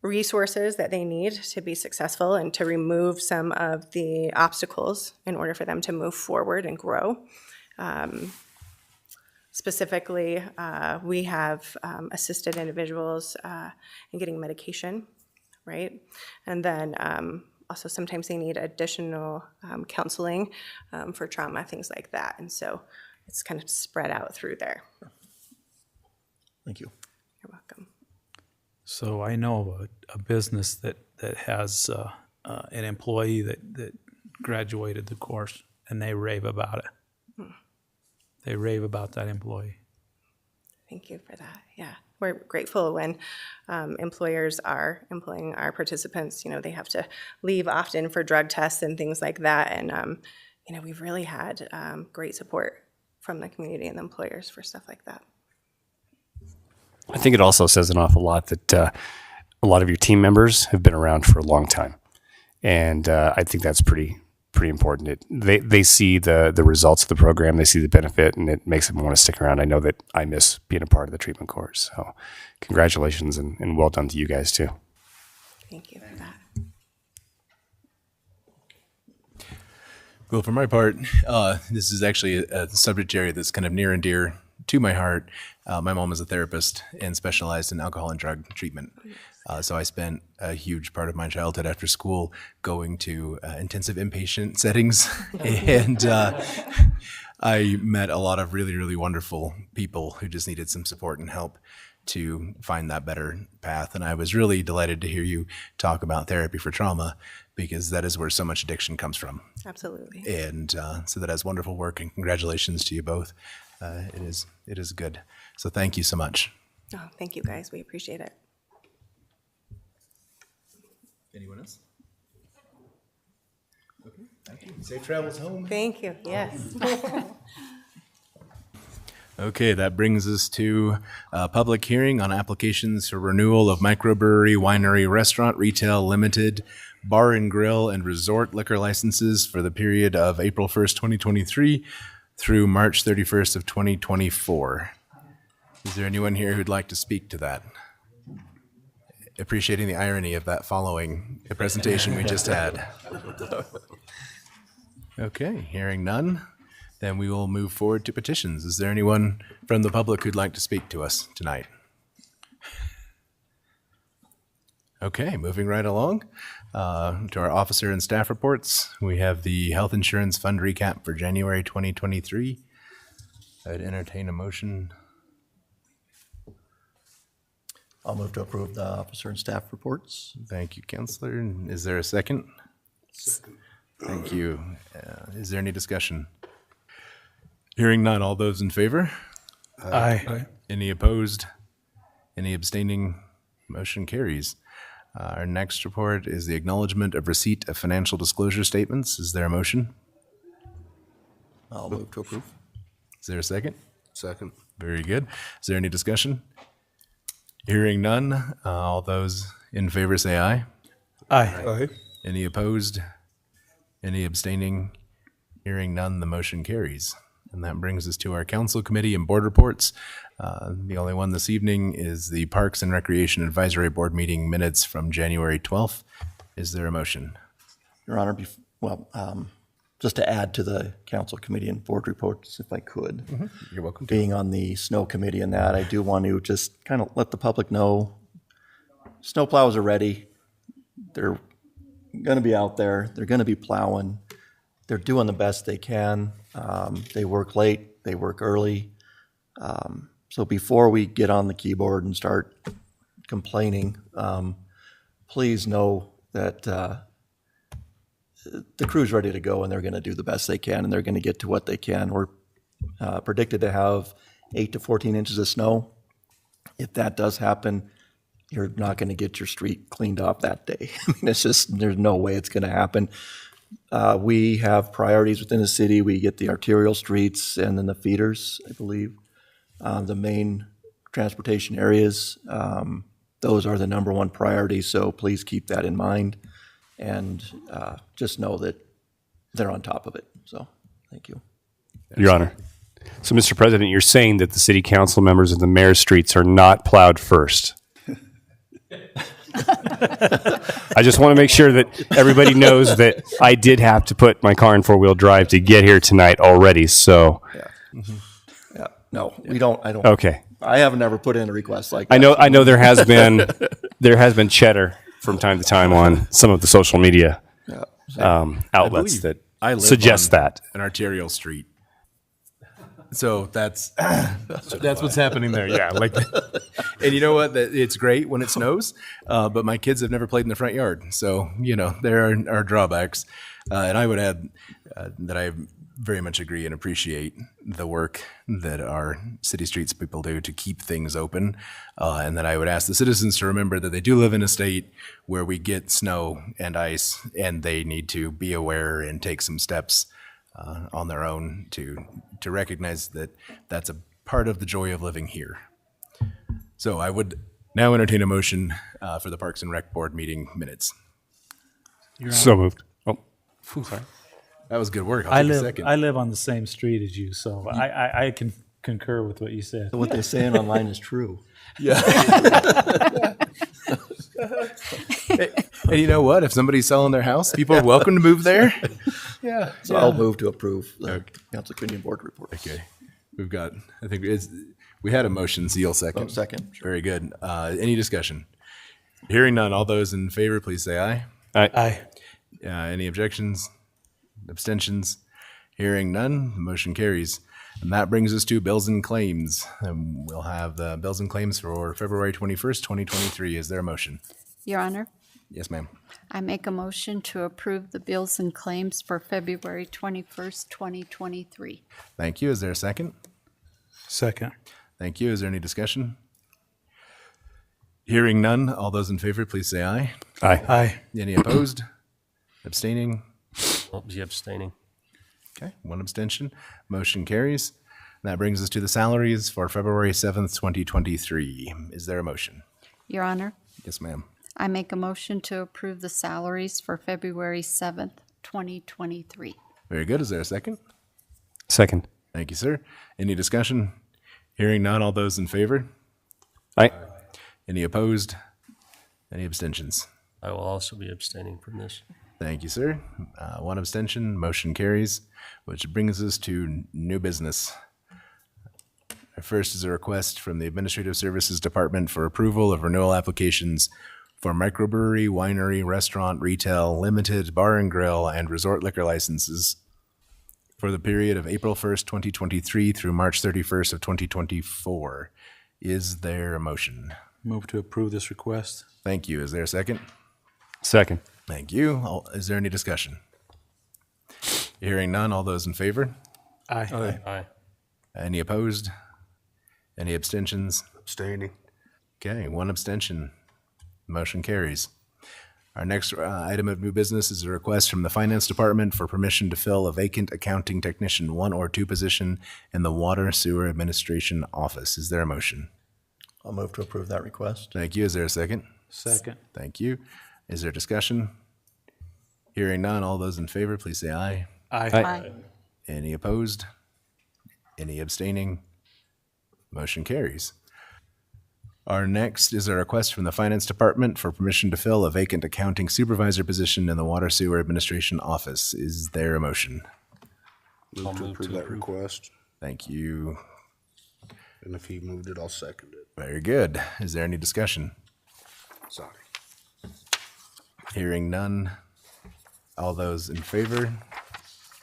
resources that they need to be successful and to remove some of the obstacles in order for them to move forward and grow. Specifically, we have assisted individuals in getting medication, right? And then also sometimes they need additional counseling for trauma, things like that. And so it's kind of spread out through there. Thank you. You're welcome. So I know a business that has an employee that graduated the course, and they rave about it. They rave about that employee. Thank you for that. Yeah, we're grateful when employers are employing our participants. They have to leave often for drug tests and things like that. And, we've really had great support from the community and the employers for stuff like that. I think it also says an awful lot that a lot of your team members have been around for a long time. And I think that's pretty important. They see the results of the program, they see the benefit, and it makes them want to stick around. I know that I miss being a part of the treatment course. So congratulations and well done to you guys too. Thank you for that. Well, for my part, this is actually a subject area that's kind of near and dear to my heart. My mom is a therapist and specialized in alcohol and drug treatment. So I spent a huge part of my childhood after school going to intensive inpatient settings. And I met a lot of really, really wonderful people who just needed some support and help to find that better path. And I was really delighted to hear you talk about therapy for trauma, because that is where so much addiction comes from. Absolutely. And so that is wonderful work, and congratulations to you both. It is good. So thank you so much. Oh, thank you guys. We appreciate it. Anyone else? Okay, thank you. Safe travels home. Thank you. Yes. Okay, that brings us to a public hearing on applications for renewal of microbrewery, winery, restaurant, retail, limited, bar and grill, and resort liquor licenses for the period of April 1st, 2023 through March 31st of 2024. Is there anyone here who'd like to speak to that? Appreciating the irony of that following the presentation we just had. Okay, hearing none, then we will move forward to petitions. Is there anyone from the public who'd like to speak to us tonight? Okay, moving right along to our officer and staff reports. We have the health insurance fund recap for January 2023. I'd entertain a motion. I'll move to approve the officer and staff reports. Thank you, Counselor. Is there a second? Second. Thank you. Is there any discussion? Hearing none, all those in favor? Aye. Any opposed? Any abstaining? Motion carries. Our next report is the acknowledgement of receipt of financial disclosure statements. Is there a motion? I'll move to approve. Is there a second? Second. Very good. Is there any discussion? Hearing none, all those in favor say aye. Aye. Aye. Any opposed? Any abstaining? Hearing none, the motion carries. And that brings us to our council committee and board reports. The only one this evening is the Parks and Recreation Advisory Board meeting minutes from January 12th. Is there a motion? Your Honor, just to add to the council committee and board reports, if I could. You're welcome to. Being on the snow committee and that, I do want to just kind of let the public know, snowplows are ready. They're going to be out there. They're going to be plowing. They're doing the best they can. They work late, they work early. So before we get on the keyboard and start complaining, please know that the crew's ready to go, and they're going to do the best they can, and they're going to get to what they can. We're predicted to have 8 to 14 inches of snow. If that does happen, you're not going to get your street cleaned off that day. I mean, it's just, there's no way it's going to happen. We have priorities within the city. We get the arterial streets and then the feeders, I believe. The main transportation areas, those are the number one priority, so please keep that in mind. And just know that they're on top of it. So, thank you. Your Honor. So, Mr. President, you're saying that the city council members of the mayor's streets are not plowed first. I just want to make sure that everybody knows that I did have to put my car in four-wheel drive to get here tonight already, so. Yeah, no, we don't, I don't. Okay. I have never put in a request like that. I know there has been cheddar from time to time on some of the social media outlets believe that I live suggest on that. an arterial street. So that's what's happening there. Yeah, like, and you know what? It's great when it snows, but my kids have never played in the front yard, so there are drawbacks. And I would add that I very much agree and appreciate the work that our city streets people do to keep things open, and that I would ask the citizens to remember that they do live in a state where we get snow and ice, and they need to be aware and take some steps on their own to recognize that that's a part of the joy of living here. So I would now entertain a motion for the Parks and Rec Board meeting minutes. So moved. Oh, sorry. That was good work. I'll take a second. I live on the same street as you, so I can concur with what you said. So what they're saying online is true. Yeah. And you know what? If somebody's selling their house, people are welcome to move there. Yeah. So I'll move to approve the council committee and board report. Okay. I think we had a motion, Zeal second. Oh, second. Sure. Very good. Any discussion? Hearing none, all those in favor, please say aye. Aye. Any objections? Abstentions? Hearing none, the motion carries. And that brings us to bills and claims. And we'll have the bills and claims for February 21st, 2023. Is there a motion? Your Honor, Yes, ma'am. I make a motion to approve the bills and claims for February 21st, 2023. Thank you. Is there a second? Second. Thank you. Is there any discussion? Hearing none, all those in favor, please say aye. Aye. Aye. Any opposed? Abstaining? I'll be abstaining. Okay, one abstention. Motion carries. That brings us to the salaries for February 7th, 2023. Is there a motion? Your Honor, Yes, ma'am. I make a motion to approve the salaries for February 7th, 2023. Very good. Is there a second? Second. Thank you, sir. Any discussion? Hearing none, all those in favor? Aye. Any opposed? Any abstentions? I will also be abstaining from this. Thank you, sir. One abstention, motion carries, which brings us to new business. Our first is a request from the Administrative Services Department for approval of renewal applications for microbrewery, winery, restaurant, retail, limited, bar and grill, and resort liquor licenses for the period of April 1st, 2023 through March 31st of 2024. Is there a motion? Move to approve this request. Thank you. Is there a second? Second. Thank you. Is there any discussion? Hearing none, all those in favor? Aye. Aye. Any opposed? Any abstentions? Abstaining. Okay, one abstention. Motion carries. Our next item of new business is a request from the Finance Department for permission to fill a vacant accounting technician 1 or 2 position in the Water Sewer Administration Office. Is there a motion? I'll move to approve that request. Thank you. Is there a second? Second. Thank you. Is there discussion? Hearing none, all those in favor, please say aye. Aye. Any opposed? Any abstaining? Motion carries. Our next is a request from the Finance Department for permission to fill a vacant accounting supervisor position in the Water Sewer Administration Office. Is there a motion? Move to approve that request. Thank you. And if he moved it, I'll second it. Very good. Is there any discussion? Sorry. Hearing none. All those in favor?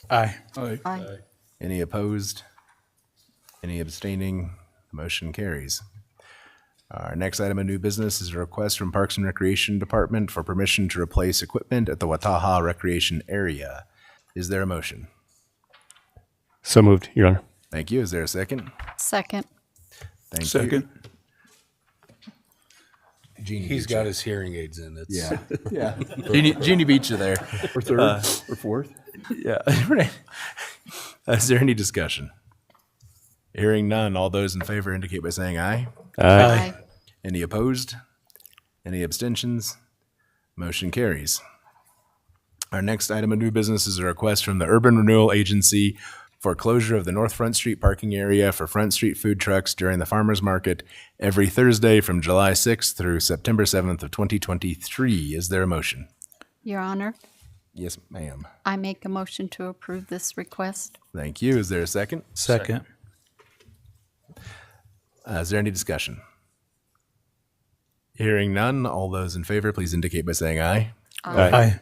Aye. Aye. Any opposed? Any abstaining? Motion carries. Our next item of new business is a request from Parks and Recreation Department for permission to replace equipment at the Wataha Recreation Area. Is there a motion? So moved, Your Honor. Thank you. Is there a second? Second. Thank you. Second. He's Got his hearing aids in. It's Yeah. Yeah. Jeannie beat you there. Or third, or fourth? Yeah. Right. Is there any discussion? Hearing none, all those in favor indicate by saying aye. Aye. Any opposed? Any abstentions? Motion carries. Our next item of new business is a request from the Urban Renewal Agency for closure of the North Front Street parking area for Front Street food trucks during the farmers market every Thursday from July 6th through September 7th of 2023. Is there a motion? Your Honor, Yes, ma'am. I make a motion to approve this request. Thank you. Is there a second? Second. Is there any discussion? Hearing none, all those in favor, please indicate by saying aye. Aye.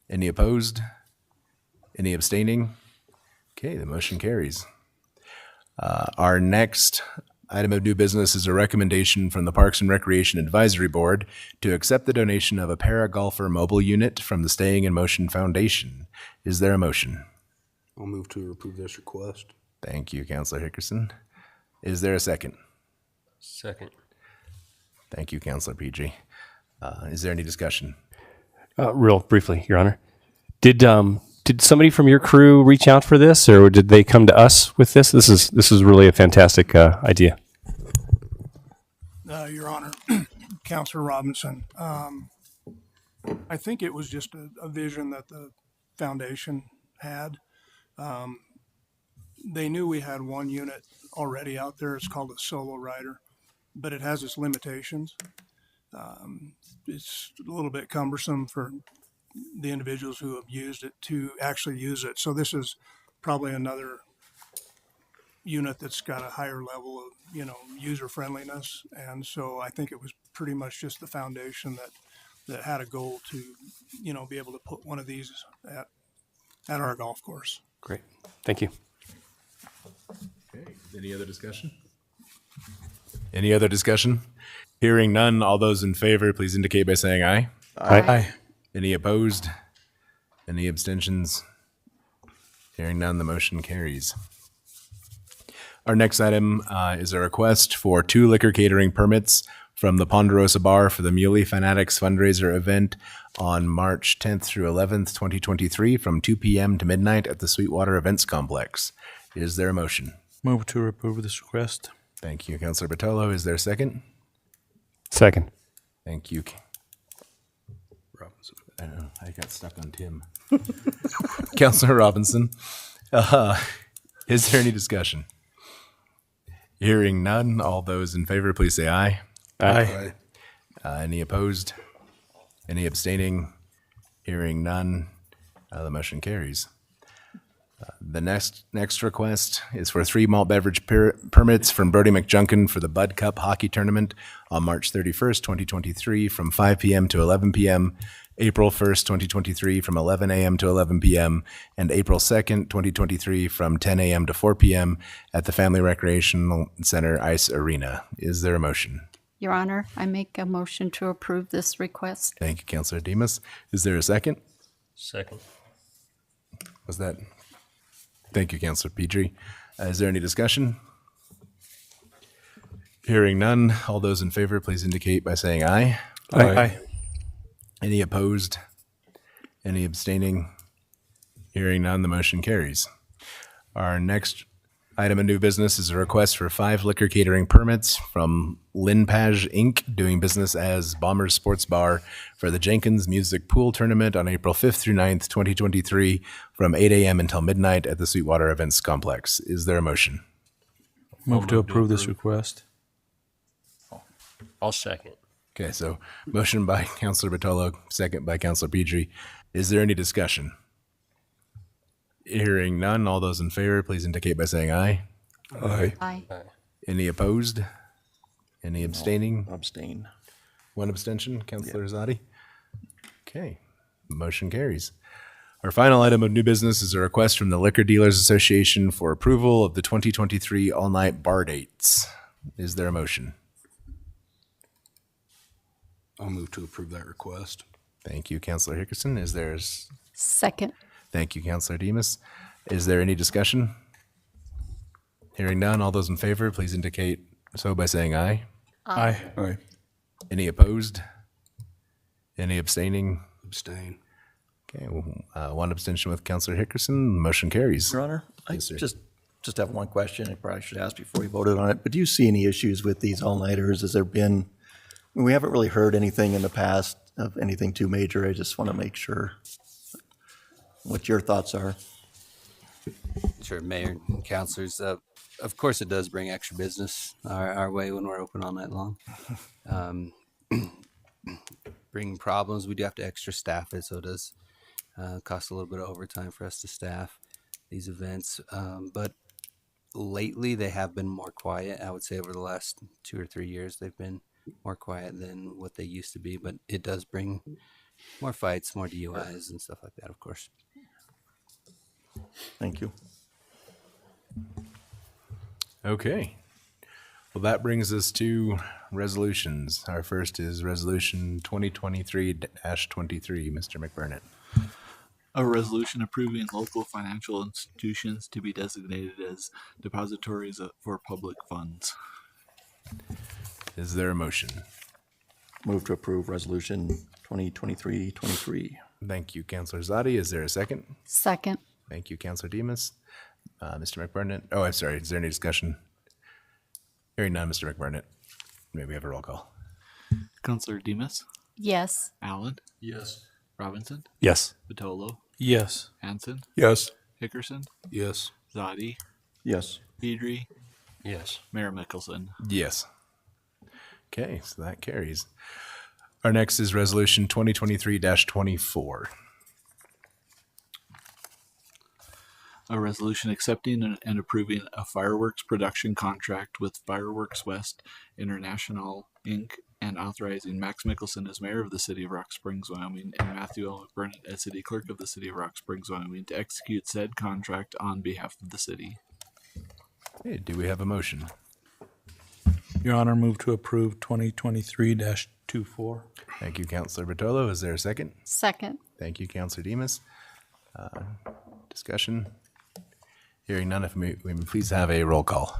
Any opposed? Any abstaining? Okay, the motion carries. Our next item of new business is a recommendation from the Parks and Recreation Advisory Board to accept the donation of a para-golfer mobile unit from the Staying in Motion Foundation. Is there a motion? I'll move to approve this request. Thank you, Councilor Hickerson. Is there a second? Second. Thank you, Councilor PG. Is there any discussion? Real briefly, Your Honor. Did somebody from your crew reach out for this, or did they come to us with this? This is really a fantastic idea. Your Honor, Councilor Robinson. I think it was just a vision that the foundation had. They knew we had one unit already out there. It's called a solo rider, but it has its limitations. It's a little bit cumbersome for the individuals who have used it to actually use it. So this is probably another unit that's got a higher level of, user friendliness. And so I think it was pretty much just the foundation that had a goal to, be able to put one of these at our golf course. Great. Thank you. Okay, any other discussion? Any other discussion? Hearing none, all those in favor, please indicate by saying aye. Aye. Any opposed? Any abstentions? Hearing none, the motion carries. Our next item is a request for 2 liquor catering permits from the Ponderosa Bar for the Muley Fanatics fundraiser event on March 10th through 11th, 2023, from 2 p.m. to midnight at the Sweetwater Events Complex. Is there a motion? Move to approve this request. Thank you, Councilor Batolo. Is there a second? Second. Thank you. Robinson. I know, I got stuck on Tim. Councilor Robinson. Is there any discussion? Hearing none, all those in favor, please say aye. Aye. Any opposed? Any abstaining? Hearing none, the motion carries. The next request is for 3 malt beverage permits from Brody McJunkin for the Bud Cup Hockey Tournament on March 31st, 2023 from 5 p.m. to 11 p.m., April 1st, 2023 from 11 a.m. to 11 p.m., and April 2nd, 2023 from 10 a.m. to 4 p.m. at the Family Recreational Center Ice Arena. Is there a motion? Your Honor, I make a motion to approve this request. Thank you, Councilor Demas. Is there a second? Second. Was that? Thank you, Councilor Petrie. Is there any discussion? Hearing none, all those in favor, please indicate by saying aye. Aye. Any opposed? Any abstaining? Hearing none, the motion carries. Our next item of new business is a request for 5 liquor catering permits from Linpage Inc., doing business as Bombers Sports Bar for the Jenkins Music Pool Tournament on April 5th through 9th, 2023, from 8 a.m. until midnight at the Sweetwater Events Complex. Is there a motion? Move to approve this request. I'll second. Okay, so motion by Councilor Batolo, second by Councilor Petrie. Is there any discussion? Hearing none, all those in favor, please indicate by saying aye. Aye. Aye. Any opposed? Any abstaining? Abstain. 1 abstention, Councilor Zadi. Okay, motion carries. Our final item of new business is a request from the Liquor Dealers Association for approval of the 2023 all-night bar dates. Is there a motion? I'll move to approve that request. Thank you, Councilor Hickerson. Is there? Second. Thank you, Councilor Demas. Is there any discussion? Hearing none, all those in favor, please indicate so by saying aye. Aye. Aye. Any opposed? Any abstaining? Abstain. Okay, 1 abstention with Councilor Hickerson. Motion carries. Your Honor, I Yes, sir. just have one question. I probably should ask before you voted on it, but do you see any issues with these all-nighters? Has there been, we haven't really heard anything in the past of anything too major. I just want to make sure what your thoughts are. Sure, Mayor and councilors. Of course, it does bring extra business our way when we're open all night long. Bring problems. We do have to extra staff it, so it does cost a little bit of overtime for us to staff these events. But lately, they have been more quiet. I would say over the last 2 or 3 years, they've been more quiet than what they used to be. But it does bring more fights, more DUIs, and stuff like that, of course. Thank you. Okay. Well, that brings us to resolutions. Our first is Resolution 2023-23. Mr. McBurnett. A resolution approving local financial institutions to be designated as depositories for public funds. Is there a motion? Move to approve Resolution 2023-23. Thank you, Councilor Zadi. Is there a second? Second. Thank you, Councilor Demas. Mr. McBurnett. Oh, I'm sorry. Is there any discussion? Hearing none, Mr. McBurnett. Maybe we have a roll call. Councilor Demas, Yes. Allen, Yes. Robinson, Yes. Vitolo, Yes. Hanson, Yes. Hickerson, Yes. Zadi, Yes. Pedri, Yes. Mayor Mickelson. Yes. Okay, so that carries. Our next is Resolution 2023-24. A resolution accepting and approving a fireworks production contract with Fireworks West International, Inc. and authorizing Max Mickelson as mayor of the city of Rock Springs, Wyoming, and Matthew L. McBurnett as city clerk of the city of Rock Springs, Wyoming, to execute said contract on behalf of the city. Okay, do we have a motion? Your Honor, move to approve 2023-24. Thank you, Counselor Bertolo. Is there a second? Second. Thank you, Counselor Demas. Discussion? Hearing none, if we may please have a roll call.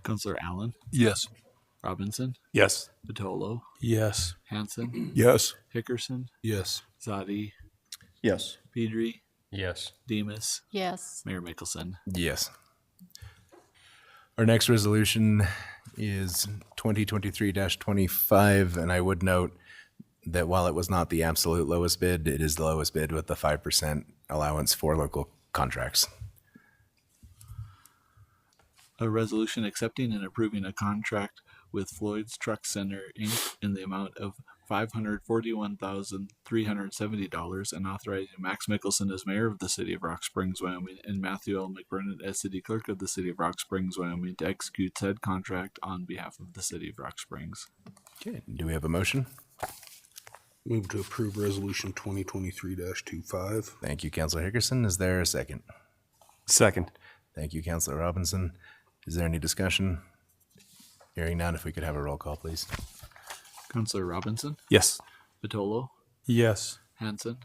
Counselor Allen, Yes. Robinson, Yes. Vitolo, Yes. Hanson, Yes. Hickerson, Yes. Zadi, Yes. Pedri, Yes. Demas, Yes. Mayor Mickelson. Yes. Our next resolution is 2023-25, and I would note that while it was not the absolute lowest bid, it is the lowest bid with the 5% allowance for local contracts. A resolution accepting and approving a contract with Floyd's Truck Center, Inc. in the amount of $541,370 and authorizing Max Mickelson as mayor of the city of Rock Springs, Wyoming, and Matthew L. McBurnett as city clerk of the city of Rock Springs, Wyoming, to execute said contract on behalf of the city of Rock Springs. Okay, do we have a motion? Move to approve resolution 2023-25. Thank you, Counselor Hickerson. Is there a second? Second. Thank you, Counselor Robinson. Is there any discussion? Hearing none, if we could have a roll call, please. Counselor Robinson, Yes. Vitolo, Yes. Hanson,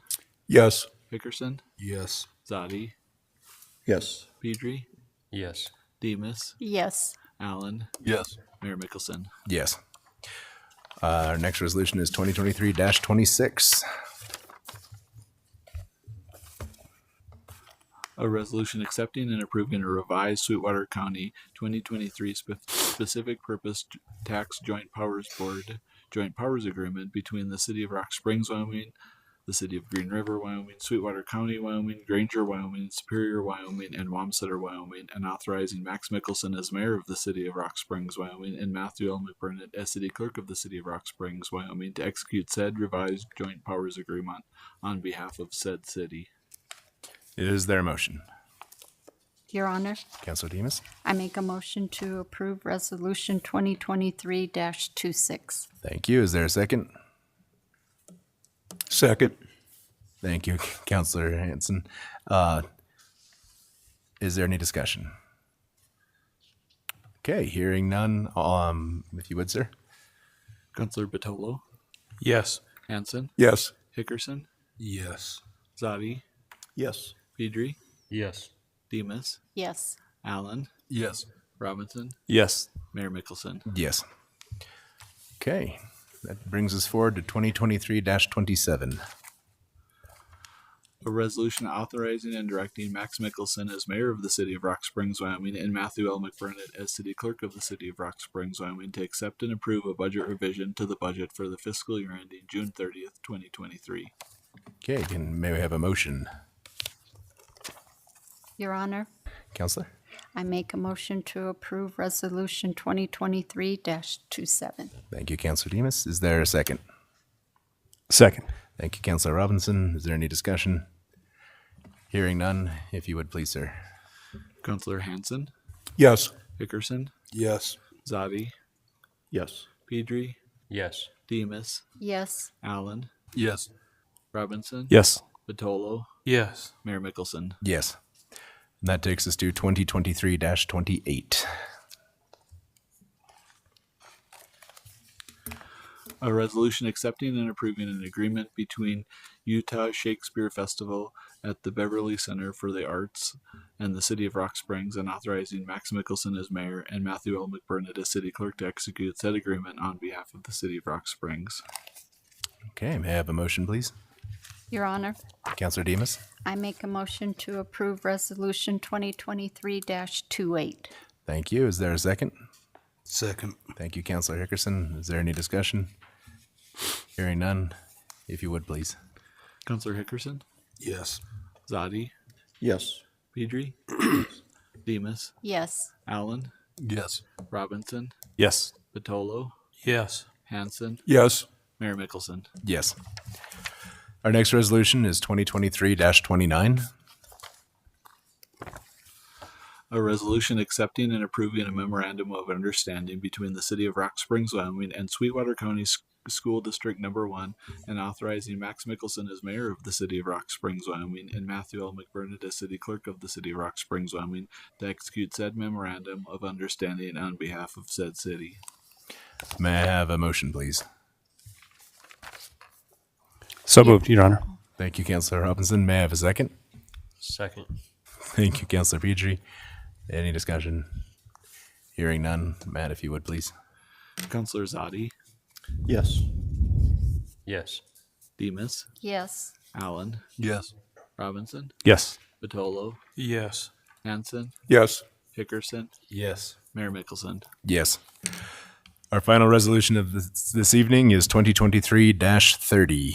Yes. Hickerson, Yes. Zadi, Yes. Pedri, Yes. Demas, Yes. Allen, Yes. Mayor Mickelson. Yes. Our next resolution is 2023-26. A resolution accepting and approving a revised Sweetwater County 2023 specific purpose tax joint powers board joint powers agreement between the city of Rock Springs, Wyoming, the city of Green River, Wyoming, Sweetwater County, Wyoming, Granger, Wyoming, Superior, Wyoming, and Wamsutter, Wyoming, and authorizing Max Mickelson as mayor of the city of Rock Springs, Wyoming, and Matthew L. McBurnett as city clerk of the city of Rock Springs, Wyoming, to execute said revised joint powers agreement on behalf of said city. Is there a motion? Your Honor, Counselor Demas? I make a motion to approve Resolution 2023-26. Thank you. Is there a second? Second. Thank you, Counselor Hanson. Is there any discussion? Okay, hearing none. If you would, sir. Counselor Vitolo, Yes. Hanson, Yes. Hickerson, Yes. Zadi, Yes. Pedri, Yes. Demas, Yes. Allen, Yes. Robinson, Yes. Mayor Mickelson. Yes. Okay, that brings us forward to 2023-27. A resolution authorizing and directing Max Mickelson as mayor of the city of Rock Springs, Wyoming, and Matthew L. McBurnett as city clerk of the city of Rock Springs, Wyoming, to accept and approve a budget revision to the budget for the fiscal year ending June 30th, 2023. Okay, may we have a motion? Your Honor, Counselor? I make a motion to approve Resolution 2023-27. Thank you, Counselor Demas. Is there a second? Second. Thank you, Counselor Robinson. Is there any discussion? Hearing none, if you would please, sir. Counselor Hanson, Yes. Hickerson, Yes. Zadi, Yes. Pedri, Yes. Demas, Yes. Allen, Yes. Robinson, Yes. Vitolo, Yes. Mayor Mickelson. Yes. And that takes us to 2023-28. A resolution accepting and approving an agreement between Utah Shakespeare Festival at the Beverly Center for the Arts and the City of Rock Springs, and authorizing Max Mickelson as mayor and Matthew L. McBurnett as city clerk to execute said agreement on behalf of the City of Rock Springs. Okay, may I have a motion, please? Your Honor, Counselor Demas? I make a motion to approve Resolution 2023-28. Thank you. Is there a second? Second. Thank you, Counselor Hickerson. Is there any discussion? Hearing none, if you would please. Counselor Hickerson, Yes. Zadi, Yes. Pedri, Demas, Yes. Allen, Yes. Robinson, Yes. Vitolo, Yes. Hanson, Yes. Mayor Mickelson. Yes. Our next resolution is 2023-29. A resolution accepting and approving a memorandum of understanding between the City of Rock Springs, Wyoming and Sweetwater County School District Number 1 and authorizing Max Mickelson as mayor of the City of Rock Springs, Wyoming and Matthew L. McBurnett as city clerk of the City of Rock Springs, Wyoming to execute said memorandum of understanding on behalf of said city. May I have a motion, please? So moved, Your Honor. Thank you, Councilor Robinson. May I have a second? Second. Thank you, Councilor Petrie. Any discussion? Hearing none. Matt, if you would, please. Counselor Zadi, Yes. Yes. Demus, Yes. Allen, Yes. Robinson, Yes. Vitolo, Yes. Hanson, Yes. Hickerson, Yes. Mayor Mickelson. Yes. Our final resolution of this evening is 2023-30.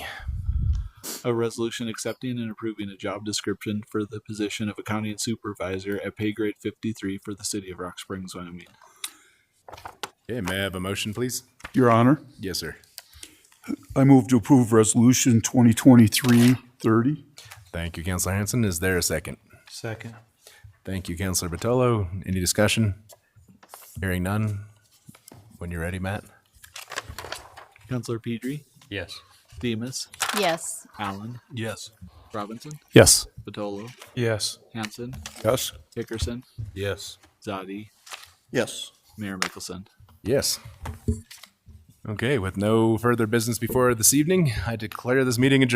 A resolution accepting and approving a job description for the position of accounting supervisor at pay grade 53 for the City of Rock Springs, Wyoming. Okay, may I have a motion, please? Your Honor, Yes, sir. I move to approve Resolution 2023-30. Thank you, Councilor Hanson. Is there a second? Second. Thank you, Councilor Batolo. Any discussion? Hearing none. When you're ready, Matt. Counselor Petrie, Yes. Demus, Yes. Allen, Yes. Robinson, Yes. Vitolo, Yes. Hanson, Yes. Hickerson, Yes. Zadi, Yes. Mayor Mickelson. Yes. Okay, with no further business before this evening, I declare this meeting adjourned.